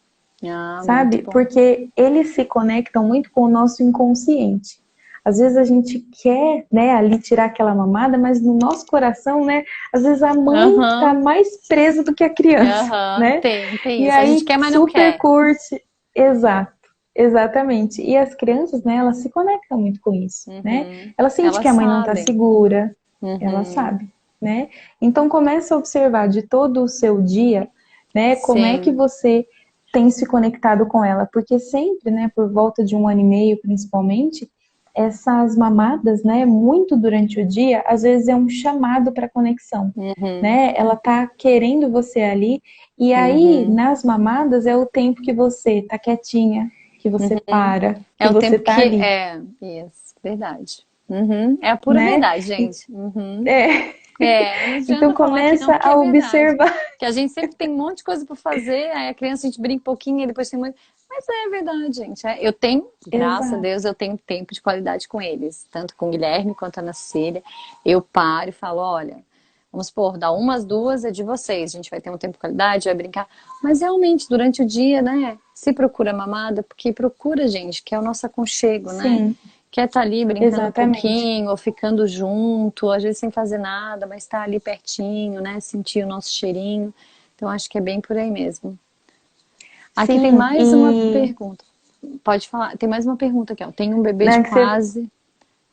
Ah, muito sabe? bom. Porque eles se conectam muito com o nosso inconsciente. Às vezes a gente quer, né, ali tirar aquela mamada, mas no nosso coração, né, às vezes a mãe tá Aham, mais presa do que a criança, aham, né? tem E isso. A gente aí quer, mas não super quer. curte. Exato, exatamente. E as crianças, né, elas se conectam muito com isso, né? Uhum. Ela sente que Elas a mãe não tá sabem. segura, ela Uhum. sabe, né? Então começa a observar de todo o seu dia, né, como é que Sim. você tem se conectado com ela, porque sempre, né, por volta de um ano e meio, principalmente, essas mamadas, né, muito durante o dia, às vezes é um chamado para conexão, Uhum. né? Ela tá querendo você ali, e aí Uhum. nas mamadas é o tempo que você tá quietinha, que você Uhum. para, É que o você tempo tá que ali, é. Isso, verdade. Uhum. É a pura né? verdade, gente. Uhum. É, É, não então adianta falar que não, começa porque é a verdade. observar. Que a gente sempre tem um monte de coisa para fazer, aí a criança a gente brinca um pouquinho e depois tem muito. Mas é verdade, gente. Eu tenho, graças a Exato. Deus, eu tenho tempo de qualidade com eles, tanto com o Guilherme quanto a Ana Cecília. Eu paro e falo: olha, vamos supor, dá umas duas é de vocês, a gente vai ter um tempo de qualidade, vai brincar. Mas realmente, durante o dia, né? Se procura mamada, porque procura, gente, que é o nosso aconchego, né? Sim, Quer estar ali brincando um exatamente. pouquinho, ou ficando junto, às vezes sem fazer nada, mas estar ali pertinho, né? Sentir o nosso cheirinho. Então acho que é bem por aí mesmo. Aqui tem Sim, mais uma e pergunta. Pode falar. Tem mais uma pergunta aqui, ó. Tem um bebê de né, que você.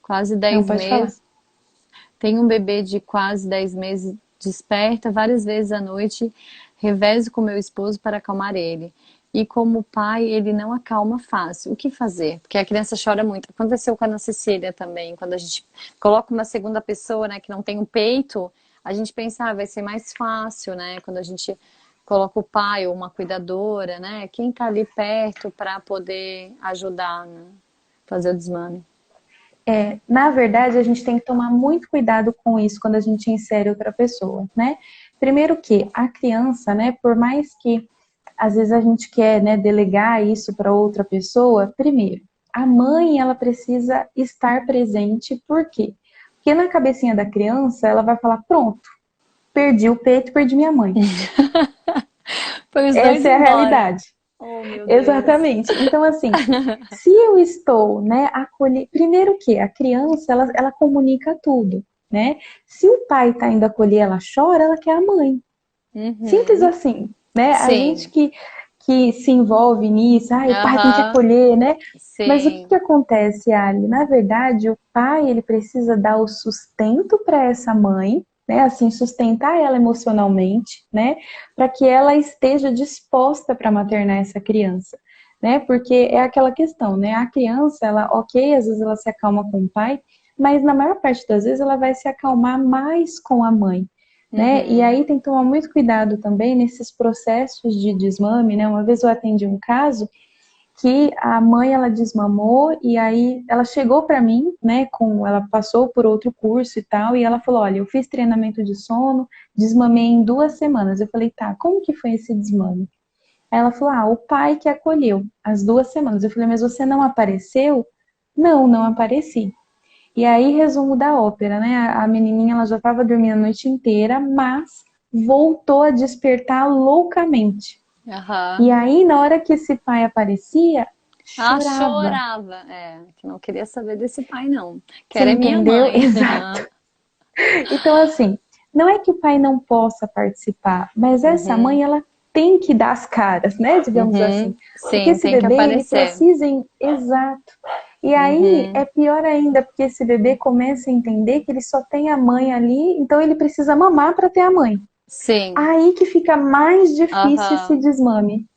quase Não, 10 pode falar. meses. Tem um bebê de quase 10 meses, desperta várias vezes à noite, revezo com meu esposo para acalmar ele. E como pai, ele não acalma fácil. O que fazer? Porque a criança chora muito. Aconteceu com a Ana Cecília também, quando a gente coloca uma segunda pessoa, né, que não tem um peito, a gente pensa, vai ser mais fácil, né? Quando a gente coloca o pai ou uma cuidadora, né? Quem tá ali perto para poder ajudar, né? Fazer o desmame. Na verdade, a gente tem que tomar muito cuidado com isso quando a gente insere outra pessoa, né? Primeiro que a criança, né, por mais que às vezes a gente quer, né, delegar isso para outra pessoa. Primeiro, a mãe, ela precisa estar presente, por quê? Porque na cabecinha da criança, ela vai falar, pronto, perdi o peito, perdi minha mãe. Foi os dois Essa é a embora. realidade. Oh, meu Deus. Exatamente. Então, assim, se eu estou, né, acolher... Primeiro que a criança, ela comunica tudo, né? Se o pai está indo acolher, ela chora, ela quer a mãe. Simples Uhum. assim, né? A gente Sim. que se envolve nisso, o pai tem que Aham. acolher, né? Mas o que Sim. que acontece, Ali? Na verdade, o pai, ele precisa dar o sustento para essa mãe, né? Assim, sustentar ela emocionalmente, né? Para que ela esteja disposta para maternar essa criança, né? Porque é aquela questão, né? A criança, ela, ok, às vezes ela se acalma com o pai, mas na maior parte das vezes ela vai se acalmar mais com a mãe, né? E Uhum. aí tem que tomar muito cuidado também nesses processos de desmame, né? Uma vez eu atendi um caso que a mãe, ela desmamou e aí ela chegou para mim, né, ela passou por outro curso e tal, e ela falou, olha, eu fiz treinamento de sono, desmamei em 2 semanas. Eu falei, tá, como que foi esse desmame? Aí ela falou, o pai que acolheu as 2 semanas. Eu falei, mas você não apareceu? Não, não apareci. E aí, resumo da ópera, né? A menininha, ela já estava dormindo a noite inteira, mas voltou a despertar loucamente. E Aham. aí, na hora que esse pai aparecia, Ah, chorava. chorava. É, que não queria saber desse pai, não. Você Quero é minha entendeu? mãe. Exato. Então, assim, não é que o pai não possa participar, mas essa Uhum. mãe, ela tem que dar as caras, né? Digamos assim. Uhum. Porque Sim, esse tem que bebê, ele aparecer. precisa. Exato. E aí Uhum. é pior ainda, porque esse bebê começa a entender que ele só tem a mãe ali, então ele precisa mamar para ter a mãe. Sim. Aí que fica mais difícil esse Aham. desmame,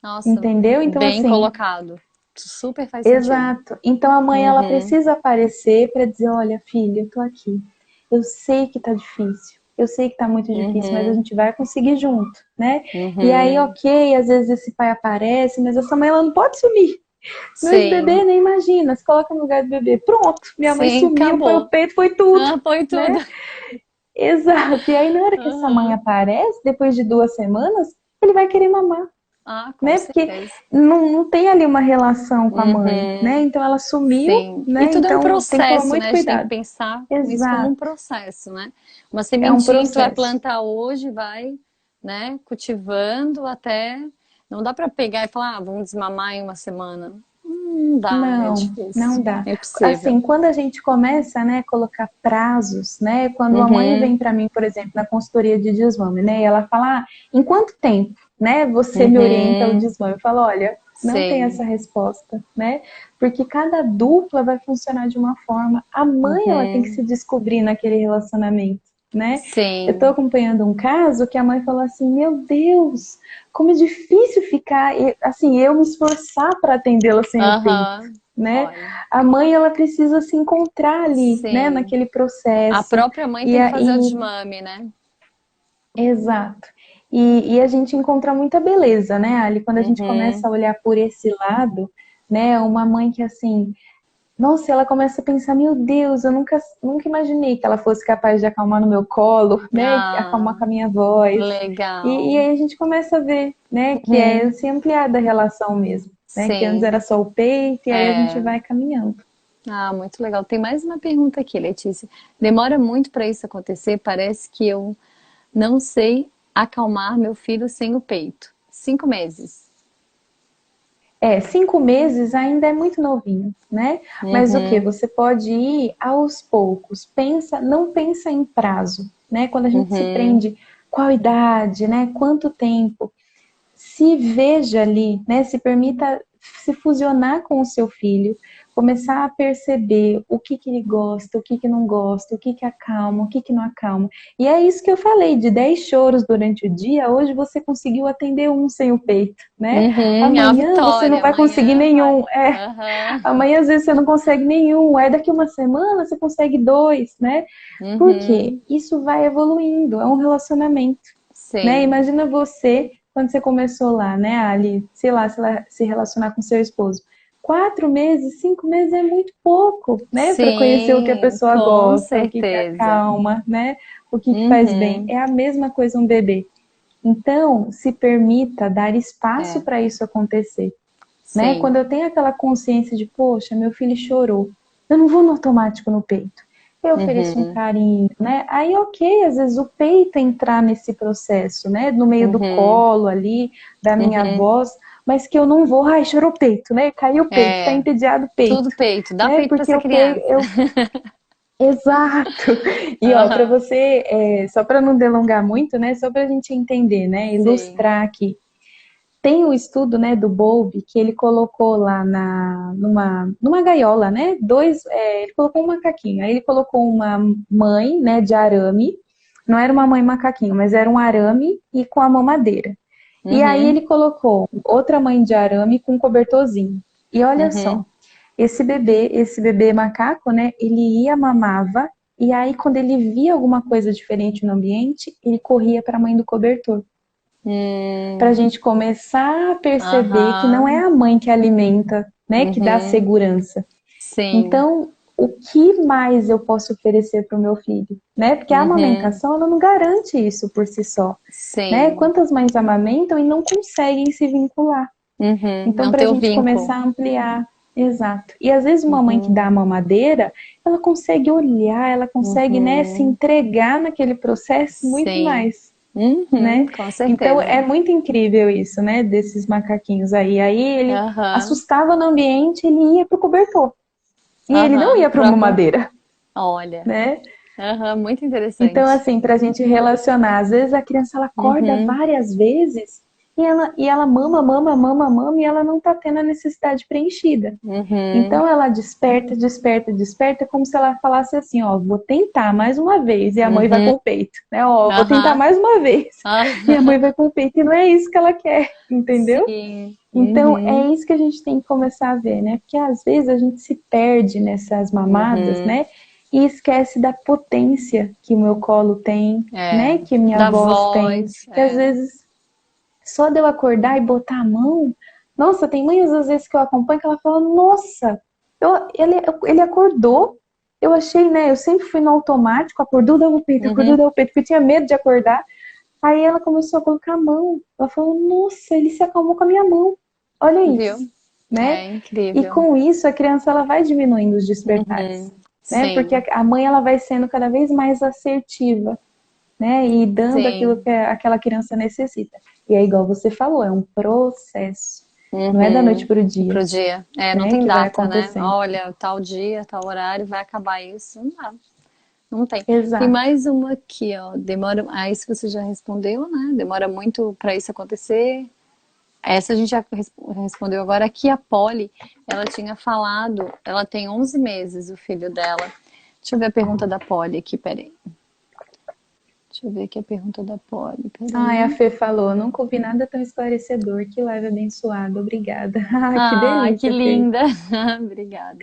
Nossa, entendeu? Então, bem assim, colocado. Super faz sentido. exato. Então a mãe, ela Uhum. precisa aparecer para dizer, olha, filha, eu tô aqui. Eu sei que tá difícil. Eu sei que tá muito difícil, mas a Uhum. gente vai conseguir junto, né? E aí, Uhum. ok, às vezes esse pai aparece, mas essa mãe, ela não pode sumir. Senão esse bebê, Sim. nem imagina, se coloca no lugar do bebê. Pronto, minha mãe Sim, sumiu, foi o acabou. peito, foi tudo, Ah, põe tudo. né? Exato. E aí, na hora que essa mãe Aham. aparece, depois de 2 semanas, ele vai querer mamar, Ah, com né? Porque certeza. não tem ali uma relação com a mãe, né? Uhum. Então ela sumiu, Sim. E né? tudo é um Então tem que tomar processo, muito né? A gente tem que cuidado. pensar nisso como um Exato. processo, né? Uma É um sementinha que tu vai processo. plantar hoje, vai, né, cultivando até. Não dá pra pegar e falar, vamos desmamar em uma semana. Não dá, é Não, não difícil, dá. é impossível. Assim, quando a gente começa, né, colocar prazos, né, quando a mãe Uhum, vem para mim, por exemplo, na consultoria de desmame, né, e ela fala, em quanto tempo, né, você me orienta ao uhum, desmame? Eu falo, olha, não tem sim, essa resposta, né, porque cada dupla vai funcionar de uma forma. A mãe, ela tem que uhum, se descobrir naquele relacionamento, né? Eu estou sim, acompanhando um caso que a mãe falou assim, meu Deus, como é difícil ficar, assim, eu me esforçar para atendê-la sem o peito, aham, né? olha, A mãe, ela precisa se encontrar ali, né, sim. naquele A processo. própria mãe E tem que fazer o aí, desmame, né? exato. E a gente encontra muita beleza, né, Ali, quando a gente começa Uhum, a olhar por esse lado, né, uma mãe que assim, nossa, ela começa a pensar, meu Deus, eu nunca imaginei que ela fosse capaz de acalmar no meu colo, né, acalmar ah, com a minha voz. E legal. aí a gente começa a ver, né, que é Uhum, esse ampliar da relação mesmo, né, que antes sim, era só o peito e aí a gente é. vai caminhando. Ah, muito legal. Tem mais uma pergunta aqui, Letícia. Demora muito para isso acontecer? Parece que eu não sei acalmar meu filho sem o peito. 5 meses. 5 meses ainda é muito novinho, né? Mas o que? Uhum, Você pode ir aos poucos. Não pensa em prazo, né? Quando a gente se uhum, prende, qual idade, né? Quanto tempo? Se veja ali, né? Se permita se fusionar com o seu filho, começar a perceber o que que ele gosta, o que que não gosta, o que que acalma, o que que não acalma. E é isso que eu falei, de 10 choros durante o dia, hoje você conseguiu atender um sem o peito, né? uhum. É uma Amanhã você não vitória. vai conseguir Amanhã nenhum. vai. Aham, Amanhã às vezes você não consegue nenhum. Aí daqui uma semana você consegue dois, né? Por quê? uhum, Isso vai evoluindo, é um relacionamento, né? sim, Imagina você, quando você começou lá, né, Ali, sei lá, se relacionar com seu esposo. 4 meses, 5 meses é muito pouco, né? Para conhecer o que a sim, pessoa com gosta, o que que certeza. acalma, né? O que que faz bem. Uhum, É a mesma coisa um bebê. Então, se permita dar espaço para isso acontecer, né? Sim. Quando eu tenho aquela consciência de, poxa, meu filho chorou, eu não vou no automático no peito. Eu ofereço um carinho, né? Aí, ok, às vezes o peito entrar nesse processo, né? No meio do colo ali, da minha voz, mas que eu não vou, ai, chorou o peito, né? Caiu o peito, tá entediado o peito. Tudo peito, dá Né? peito pra Porque essa eu pego, criança. Exato! E ó, para você, só para não delongar muito, né? Só para a gente entender, né? Sim. Ilustrar aqui. Tem um estudo, né, do Bowlby que ele colocou lá numa gaiola, né? Ele colocou um macaquinho. Aí ele colocou uma mãe, né, de arame. Não era uma mãe macaquinho, mas era um arame e com a mamadeira. E aí ele colocou outra mãe de arame com um cobertorzinho. E olha só, esse bebê macaco, né, ele ia, mamava, e aí quando ele via alguma coisa diferente no ambiente, ele corria para a mãe do cobertor. Para a gente começar a perceber que não é a mãe que alimenta, né, que dá segurança. Sim. Então, o que mais eu posso oferecer para o meu filho, né? Porque a amamentação, ela não garante isso por si só, né? Sim. Quantas mães amamentam e não conseguem se vincular? Então, Não para ter a o gente vínculo. começar a ampliar, exato. E às vezes uma mãe que dá a mamadeira, ela consegue olhar, ela consegue, né, se entregar naquele processo muito Sim. mais, né? Com Então certeza. é muito incrível isso, né, desses macaquinhos aí. Aí ele Aham. assustava no ambiente, ele ia pro cobertor. E ele não ia para uma Próprio. madeira, Olha. né? Muito Então, interessante. assim, para a gente relacionar, às vezes a criança ela acorda várias vezes e ela mama, mama, mama, mama e ela não está tendo a necessidade preenchida. Então ela desperta, desperta, desperta, como se ela falasse assim, ó, vou tentar mais uma vez, e a mãe vai com o peito, né? Ó, vou tentar Aham. mais uma vez, e a mãe vai com o peito, e não é isso que ela quer, entendeu? Sim. Então é isso que a gente tem que começar a ver, né? Porque às vezes a gente se perde nessas mamadas, né? E esquece da potência que o meu colo tem, né? Que minha Da voz tem, voz. que às vezes só de eu acordar e botar a mão. Nossa, tem mães às vezes que eu acompanho que ela fala, nossa, ele acordou. Eu achei, né? Eu sempre fui no automático, acordou, dava o peito, porque eu tinha medo de acordar. Aí ela começou a colocar a mão. Ela falou, nossa, ele se acalmou com a minha mão. Olha Viu? isso, né? É E incrível. com isso a criança ela vai diminuindo os despertares, né? Porque Sim. a mãe ela vai sendo cada vez mais assertiva, né? E dando aquilo Sim. que aquela criança necessita. E é igual você falou, é um processo. Não é da noite para o dia, Pro dia. Não né? tem Que vai data, né? acontecendo. Olha, tal dia, tal horário, vai acabar isso. Não dá. Não tem. Tem Exato. mais uma aqui, ó. Demora. Ah, isso você já respondeu, né? Demora muito para isso acontecer. Essa a gente já respondeu agora. Aqui a Polly, ela tinha falado, ela tem 11 meses, o filho dela. Deixa eu ver a pergunta da Polly aqui, peraí. Deixa eu ver aqui a pergunta da Polly, Ai, a peraí. Fê falou, nunca ouvi nada tão esclarecedor. Que live abençoada. Obrigada. Ai, que Ah, que delícia, Fê. linda! Obrigada.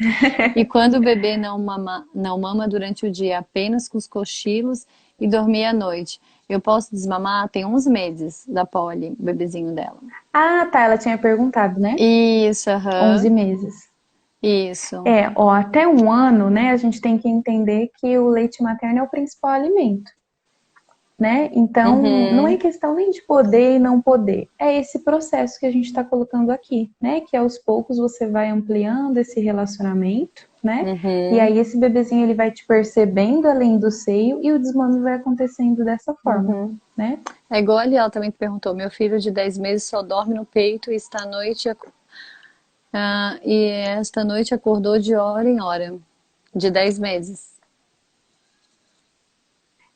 E quando o bebê não mama durante o dia, apenas com os cochilos e dormir à noite, eu posso desmamar? Tem 11 meses da Polly, o bebezinho dela. Ah, tá, ela tinha perguntado, né? Isso, 11 aham. meses. Isso. Ó, até 1 ano, né, a gente tem que entender que o leite materno é o principal alimento, né? Então, não é questão nem de poder e não poder. É esse processo que a gente está colocando aqui, né? Que aos poucos você vai ampliando esse relacionamento, né? E aí esse bebezinho ele vai te percebendo além do seio e o desmame vai acontecendo dessa forma, né? É igual ali, ela também perguntou: meu filho de 10 meses só dorme no peito e e esta noite acordou de hora em hora, de 10 meses.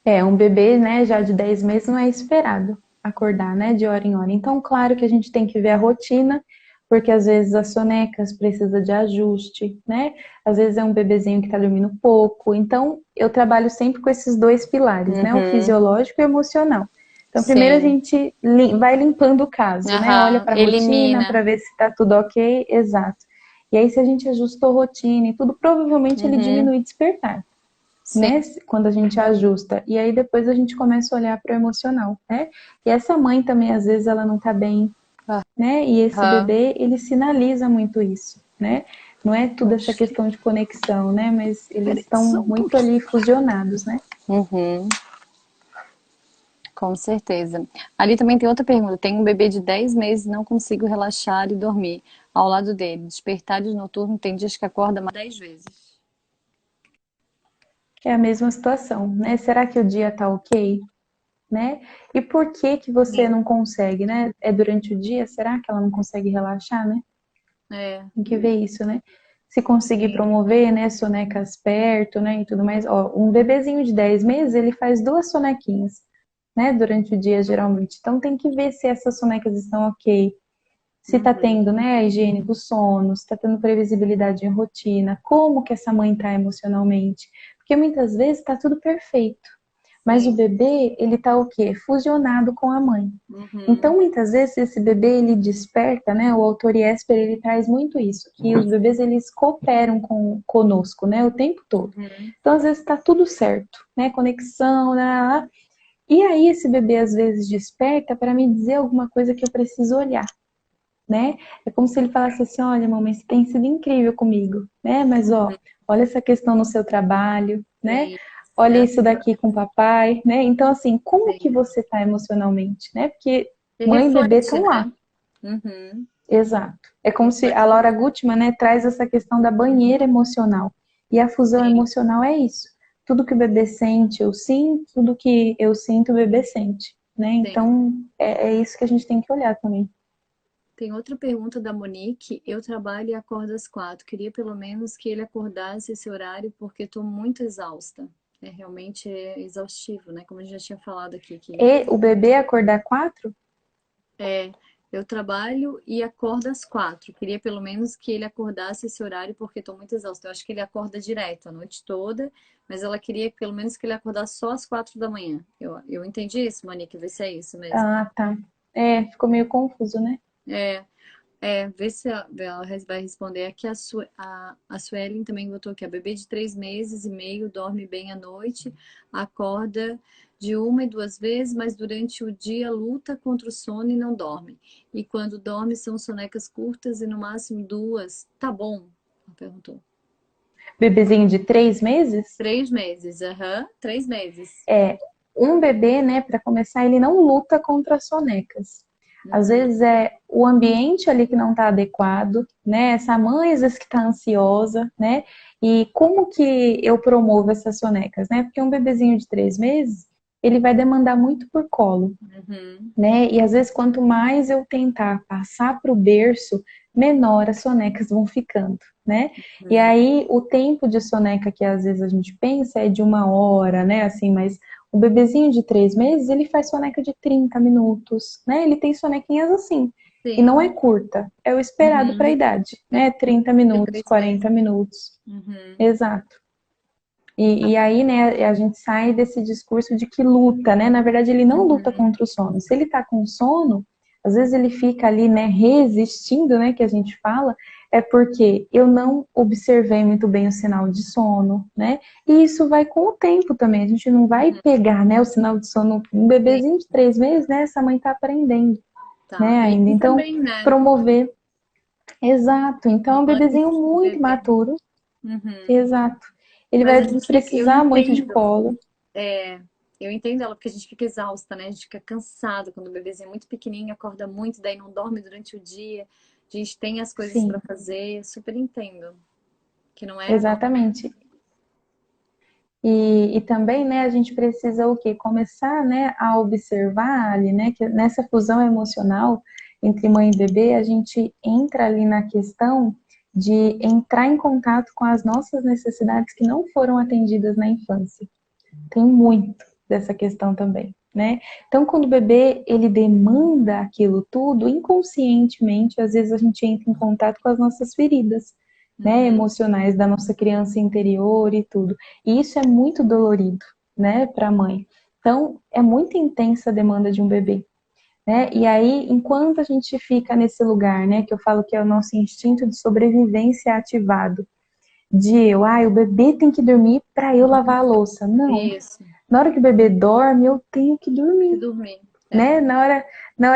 Um bebê, né, já de 10 meses não é esperado acordar, né, de hora em hora. Então, claro que a gente tem que ver a rotina, porque às vezes as sonecas precisa de ajuste, né? Às vezes é um bebezinho que tá dormindo pouco. Então, eu trabalho sempre com esses dois pilares, né, o fisiológico e o emocional. Então, primeiro a Sim. gente vai limpando o caso, né? Olha Aham. para a rotina Elimina. para ver se tá tudo ok, exato. E aí, se a gente ajustou a rotina e tudo, provavelmente ele diminui despertar, Sim. né? Quando a gente ajusta. E aí depois a gente começa a olhar para o emocional, né? E essa mãe também, às vezes, ela não tá bem, né? E esse Aham. bebê, ele sinaliza muito isso, né? Não é tudo essa Acho que... questão de conexão, né? Mas eles Peraí, estão só um muito pouquinho. ali fusionados, né? Com certeza. Ali também tem outra pergunta. Tem um bebê de 10 meses e não consigo relaxar e dormir ao lado dele. Despertar de noturno tem dias que acorda mais 10 vezes. É a mesma situação, né? Será que o dia tá ok, né? E por que que você não consegue, né? É durante o dia? Será que ela não consegue relaxar, né? É, Tem que ver isso, né? Se conseguir sim. promover, né, sonecas perto, né, e tudo mais. Ó, um bebezinho de 10 meses, ele faz 2 sonequinhas, né, durante o dia, geralmente. Então tem que ver se essas sonecas estão ok, se tá Uhum. tendo, né, a higiene do sono, se tá tendo previsibilidade em rotina, como que essa mãe tá emocionalmente. Porque muitas vezes tá tudo perfeito, mas o Sim. bebê, ele tá o quê? Fusionado com a mãe. Então, Uhum. muitas vezes esse bebê ele desperta, né? O autor Jesper ele traz muito isso, que os bebês eles cooperam conosco, né? O tempo todo. Uhum. Então, às vezes está tudo certo, né? Conexão, né? E aí esse bebê às vezes desperta para me dizer alguma coisa que eu preciso olhar, né? É como se ele falasse assim, olha, mamãe, você tem sido incrível comigo, né? Mas ó, Uhum. olha essa questão no seu trabalho, né? Sim. Olha É, isso daqui com o papai, né? Então, assim, como que sim. você tá emocionalmente, né? Porque E mãe e bebê reflete, estão lá. né? Uhum. Exato. É como se a Reflete. Laura Gutman, né, traz essa questão da banheira emocional. E a fusão Sim, emocional é isso. Tudo que o bebê sente, eu sinto, tudo que eu sinto, o bebê sente, né? sim. Então, é isso que a gente tem que olhar também. Tem outra pergunta da Monique. Eu trabalho e acordo às 4. Queria pelo menos que ele acordasse esse horário porque estou muito exausta. É realmente exaustivo, né? Como a gente já tinha falado aqui, que E o bebê acordar 4? é, eu trabalho e acordo às 4. Queria pelo menos que ele acordasse esse horário porque estou muito exausta. Eu acho que ele acorda direto a noite toda, mas ela queria pelo menos que ele acordasse só às 4 da manhã. Eu entendi isso, Monique, vê se é isso mesmo. Ah, tá. É, ficou meio confuso, né? É, vê se ela vai responder. Aqui a Suelen também botou que a bebê de 3 meses e meio dorme bem à noite, acorda de 1 e 2 vezes, mas durante o dia luta contra o sono e não dorme. E quando dorme são sonecas curtas e no máximo 2. Tá bom? Ela perguntou. Bebezinho de 3 meses? 3 meses, aham, 3 meses. É, um bebê, né, para começar, ele não luta contra as sonecas. Às Uhum, vezes é o ambiente ali que não está adequado, né? Essa mãe às vezes que está ansiosa, né? E como que eu promovo essas sonecas, né? Porque um bebezinho de 3 meses, ele vai demandar muito por colo, uhum, né? E às vezes quanto mais eu tentar passar para o berço, menor as sonecas vão ficando, né? E uhum. aí o tempo de soneca que às vezes a gente pensa é de 1 hora, né? Assim, mas o bebezinho de 3 meses, ele faz soneca de 30 minutos, né? Ele tem sonequinhas assim. E não é Sim. curta, é o esperado para a Uhum. idade, né? Sim, 30 de minutos, 40 3 meses. minutos. Uhum. Exato. E aí, né, a gente sai desse discurso de que luta, né? Na verdade, ele não luta Uhum. contra o sono. Se ele tá com sono, às vezes ele fica ali, né, resistindo, né, que a gente fala, é porque eu não observei muito bem o sinal de sono, né? E isso vai com o tempo também. A gente não vai Uhum. pegar, né, o sinal de sono. Um Sim, bebezinho de 3 meses, né? Essa mãe tá aprendendo, tá. né, E ainda. ele Então, também, né? promover. Exato. Então, é um Antes bebezinho do muito bebê. maturo. Uhum. Exato. Ele Mas vai a gente, eu precisar muito de entendo, colo. é, eu entendo ela, porque a gente fica exausta, né? A gente fica cansado quando o bebezinho é muito pequenininho, acorda muito, daí não dorme durante o dia. A gente tem as coisas para Sim, fazer, super entendo. Que não é normal. exatamente. E também, né, a gente precisa o quê? Começar, né, a observar ali, né, que nessa fusão emocional entre mãe e bebê, a gente entra ali na questão de entrar em contato com as nossas necessidades que não foram atendidas na infância. Tem muito dessa questão também, né? Então, quando o bebê ele demanda aquilo tudo, inconscientemente, às vezes a gente entra em contato com as nossas feridas, né, Uhum. emocionais da nossa criança interior e tudo. E isso é muito dolorido, né, para a mãe. Então, é muito intensa a demanda de um bebê, né? E aí, enquanto a gente fica nesse lugar, né, que eu falo que é o nosso instinto de sobrevivência ativado, de o bebê tem que dormir para eu lavar a louça. Não, Isso, na hora que o bebê dorme, eu tenho que que dormir, dormir. É. né? Na hora,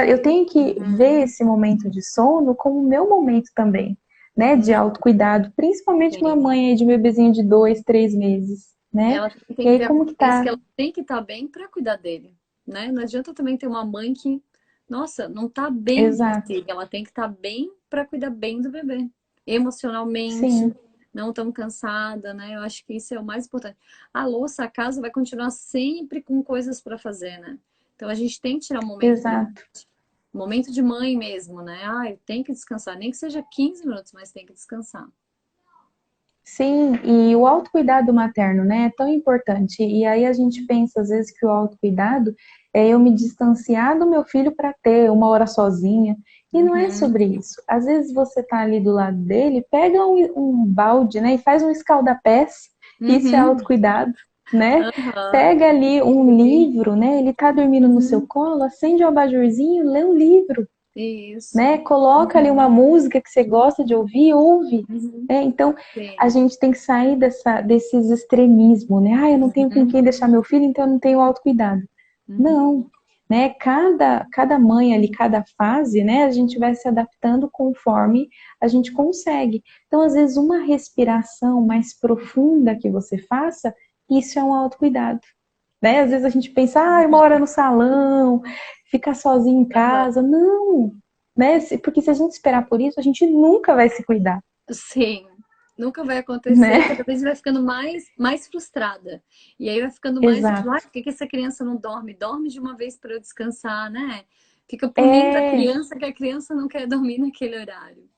eu tenho que ver Uhum. esse momento de sono como meu momento também, né? De Uhum. autocuidado, principalmente uma Sim. mãe aí de um bebezinho de 2, 3 meses, né? Ela tem E que aí, ver a como que consciência que tá? ela tem que estar bem para cuidar dele. né? Não adianta também ter uma mãe que, nossa, não tá bem Exato. consigo. Ela tem que estar bem para cuidar bem do bebê. Emocionalmente, Sim, não tão cansada, né? Eu acho que isso é o mais importante. A louça, a casa vai continuar sempre com coisas para fazer, né? Então a gente tem que tirar um momento pra exato. gente. Um momento de mãe mesmo, né? Ai, tem que descansar, nem que seja 15 minutos, mas tem que descansar. Sim, e o autocuidado materno, né, é tão importante. E aí a gente pensa às vezes que o autocuidado é eu me distanciar do meu filho para ter uma hora sozinha. E não é Uhum, sobre isso. Às vezes você tá ali do lado dele, pega um balde, né, e faz um escalda-pés. Isso é uhum, autocuidado, né? aham, Pega ali um livro, né? Ele tá dormindo no seu uhum, colo, acende o abajurzinho, lê o livro, isso. né? Coloca ali uma Uhum, música que você gosta de ouvir, ouve. uhum, Né? Então, a sim. gente tem que sair desses extremismos, né? Ah, eu não tenho com Uhum, quem deixar meu filho, então eu não tenho autocuidado. Não, uhum, né? Cada mãe ali, cada fase, né? A gente vai se adaptando conforme a gente consegue. Então, às vezes, uma respiração mais profunda que você faça, isso é um autocuidado. Né? Às vezes a gente pensa, ah, uma hora no salão, ficar sozinho em aham. casa. Não, né? Porque se a gente esperar por isso, a gente nunca vai se cuidar, Sim, nunca vai acontecer e né? cada vez vai ficando mais frustrada. E aí vai ficando mais aquilo, ah, Exato. por que que essa criança não dorme? Dorme de uma vez para eu descansar, né? Fica punindo a É, criança que a criança não quer dormir naquele horário.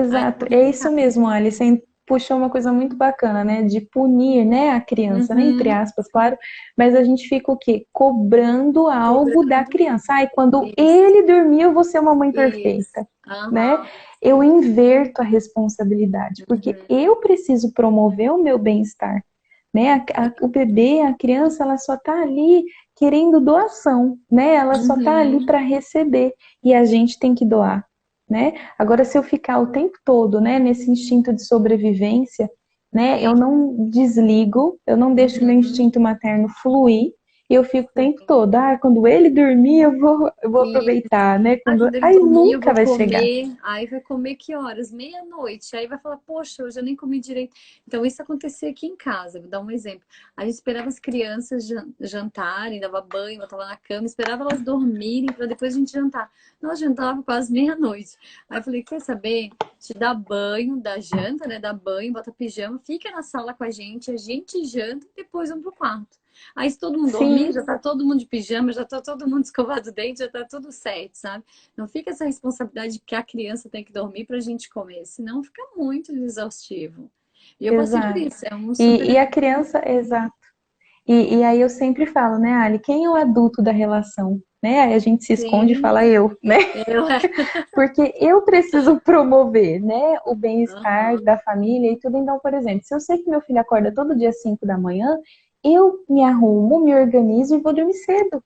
Aí é exato. É isso complicado. mesmo, Alice. Você puxou uma coisa muito bacana, né? De punir, né, a criança, né? Entre Uhum, aspas, claro. Mas a gente fica o quê? Cobrando algo da cobrando. criança. Ai, quando Isso, ele dormir, eu vou ser uma mãe isso. perfeita, né? Aham. Eu inverto a responsabilidade, porque Uhum. eu preciso promover o meu bem-estar, né? O bebê, a criança, ela só tá ali querendo doação, né? Ela só tá ali Uhum. para receber e a gente tem que doar, né? Agora, se eu ficar o tempo todo, né, nesse instinto de sobrevivência, né, eu Sim. não desligo, eu não deixo meu Uhum. instinto materno fluir, e eu fico o tempo Sim. todo, ah, quando ele dormir, eu vou Isso. aproveitar, né? Ah, Quando... quando ele Aí dormir, eu nunca vou vai chegar. comer. Aí vai comer que horas? Meia-noite. Aí vai falar, poxa, eu já nem comi direito. Então, isso acontecia aqui em casa. Vou dar um exemplo. A gente esperava as crianças jantarem, dava banho, botava na cama, esperava elas dormirem para depois a gente jantar. Nós jantava quase meia-noite. Aí eu falei, quer saber? Te dá banho, dá janta, né? Dá banho, bota pijama, fica na sala com a gente janta e depois vamos pro quarto. Aí se todo mundo dormir, Sim, já tá todo mundo de pijama, já tá todo mundo escovado o dente, já tá tudo certo, sabe? Não fica essa responsabilidade de que a criança tem que dormir pra gente comer, senão fica muito exaustivo. E eu passei por exato. isso, é um super. E a criança, exato. E aí eu sempre falo, né, Ali, quem é o adulto da relação? Né? Aí a gente se esconde e Sim, fala eu, né? eu é. Porque eu preciso promover, né, o bem-estar Aham, da família e tudo. Então, por exemplo, se eu sei que meu filho acorda todo dia às 5 da manhã, eu me arrumo, me organizo e vou dormir cedo,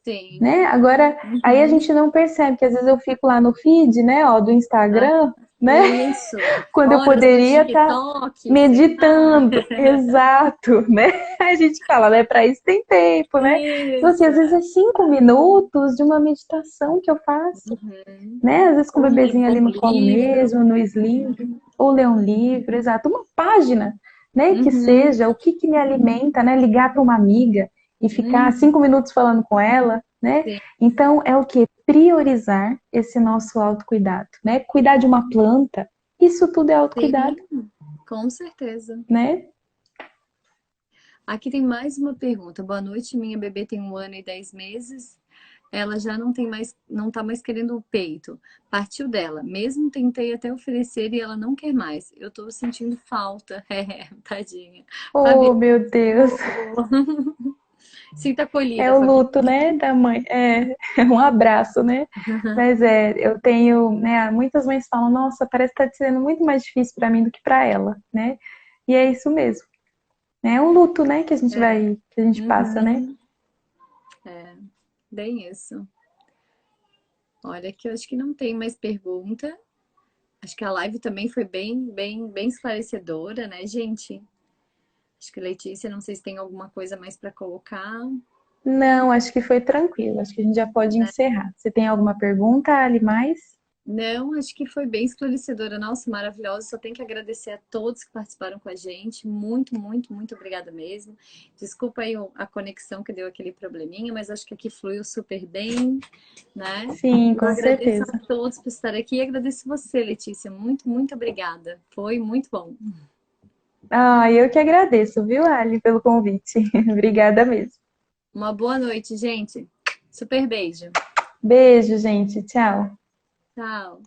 sim. né? Agora, aí a Uhum. gente não percebe que às vezes eu fico lá no feed, né, ó, do Ah, Instagram, né? isso. Quando eu Horas no poderia estar TikTok, sei lá. meditando, exato, né? A gente fala, né? Para isso tem tempo, né? Então, assim, Isso. às vezes é 5 minutos de uma meditação que eu faço, Uhum. né? Às vezes com o Ou bebezinho levou ali um no colo livro. mesmo, no sling, ou ler um livro, exato, uma página, né? Que Uhum. seja o que que me alimenta, né? Ligar para uma amiga e ficar Uhum. 5 minutos falando com ela, né? Sim, Então é o que? Priorizar esse nosso autocuidado, né? Cuidar de uma planta, isso tudo é autocuidado, sim, com certeza. né? Aqui tem mais uma pergunta. Boa noite, minha bebê tem 1 ano e 10 meses. Ela já não tem mais, não tá mais querendo o peito. Partiu dela. Mesmo tentei até oferecer e ela não quer mais. Eu tô sentindo falta. É, tadinha. Oh, Fabiana, meu Deus. sinta É acolhida, o Fabiana. luto, né, da mãe. É, um abraço, né? Mas eu tenho, né, muitas mães falam, nossa, parece que tá sendo muito mais difícil para mim do que para ela, né? E é isso mesmo. É um luto, né, É. que a gente passa, né? Uhum. É, bem isso. Olha, que eu acho que não tem mais pergunta. Acho que a live também foi bem esclarecedora, né, gente? Acho que Letícia, não sei se tem alguma coisa mais para colocar. Não, acho que foi tranquilo. Acho que a gente já pode encerrar. Você tem alguma pergunta, Ali, mais? Não, acho que foi bem esclarecedora. Nossa, maravilhosa. Só tenho que agradecer a todos que participaram com a gente. Muito, muito, muito obrigada mesmo. Desculpa aí a conexão que deu aquele probleminha, mas acho que aqui fluiu super bem, né? Sim, Eu com agradeço certeza. a todos por estar aqui e agradeço você, Letícia. Muito, muito obrigada. Foi muito bom. Ah, eu que agradeço, viu, Ali, pelo convite. Obrigada mesmo. Uma boa noite, gente. Super beijo. Beijo, gente. Tchau. Tchau.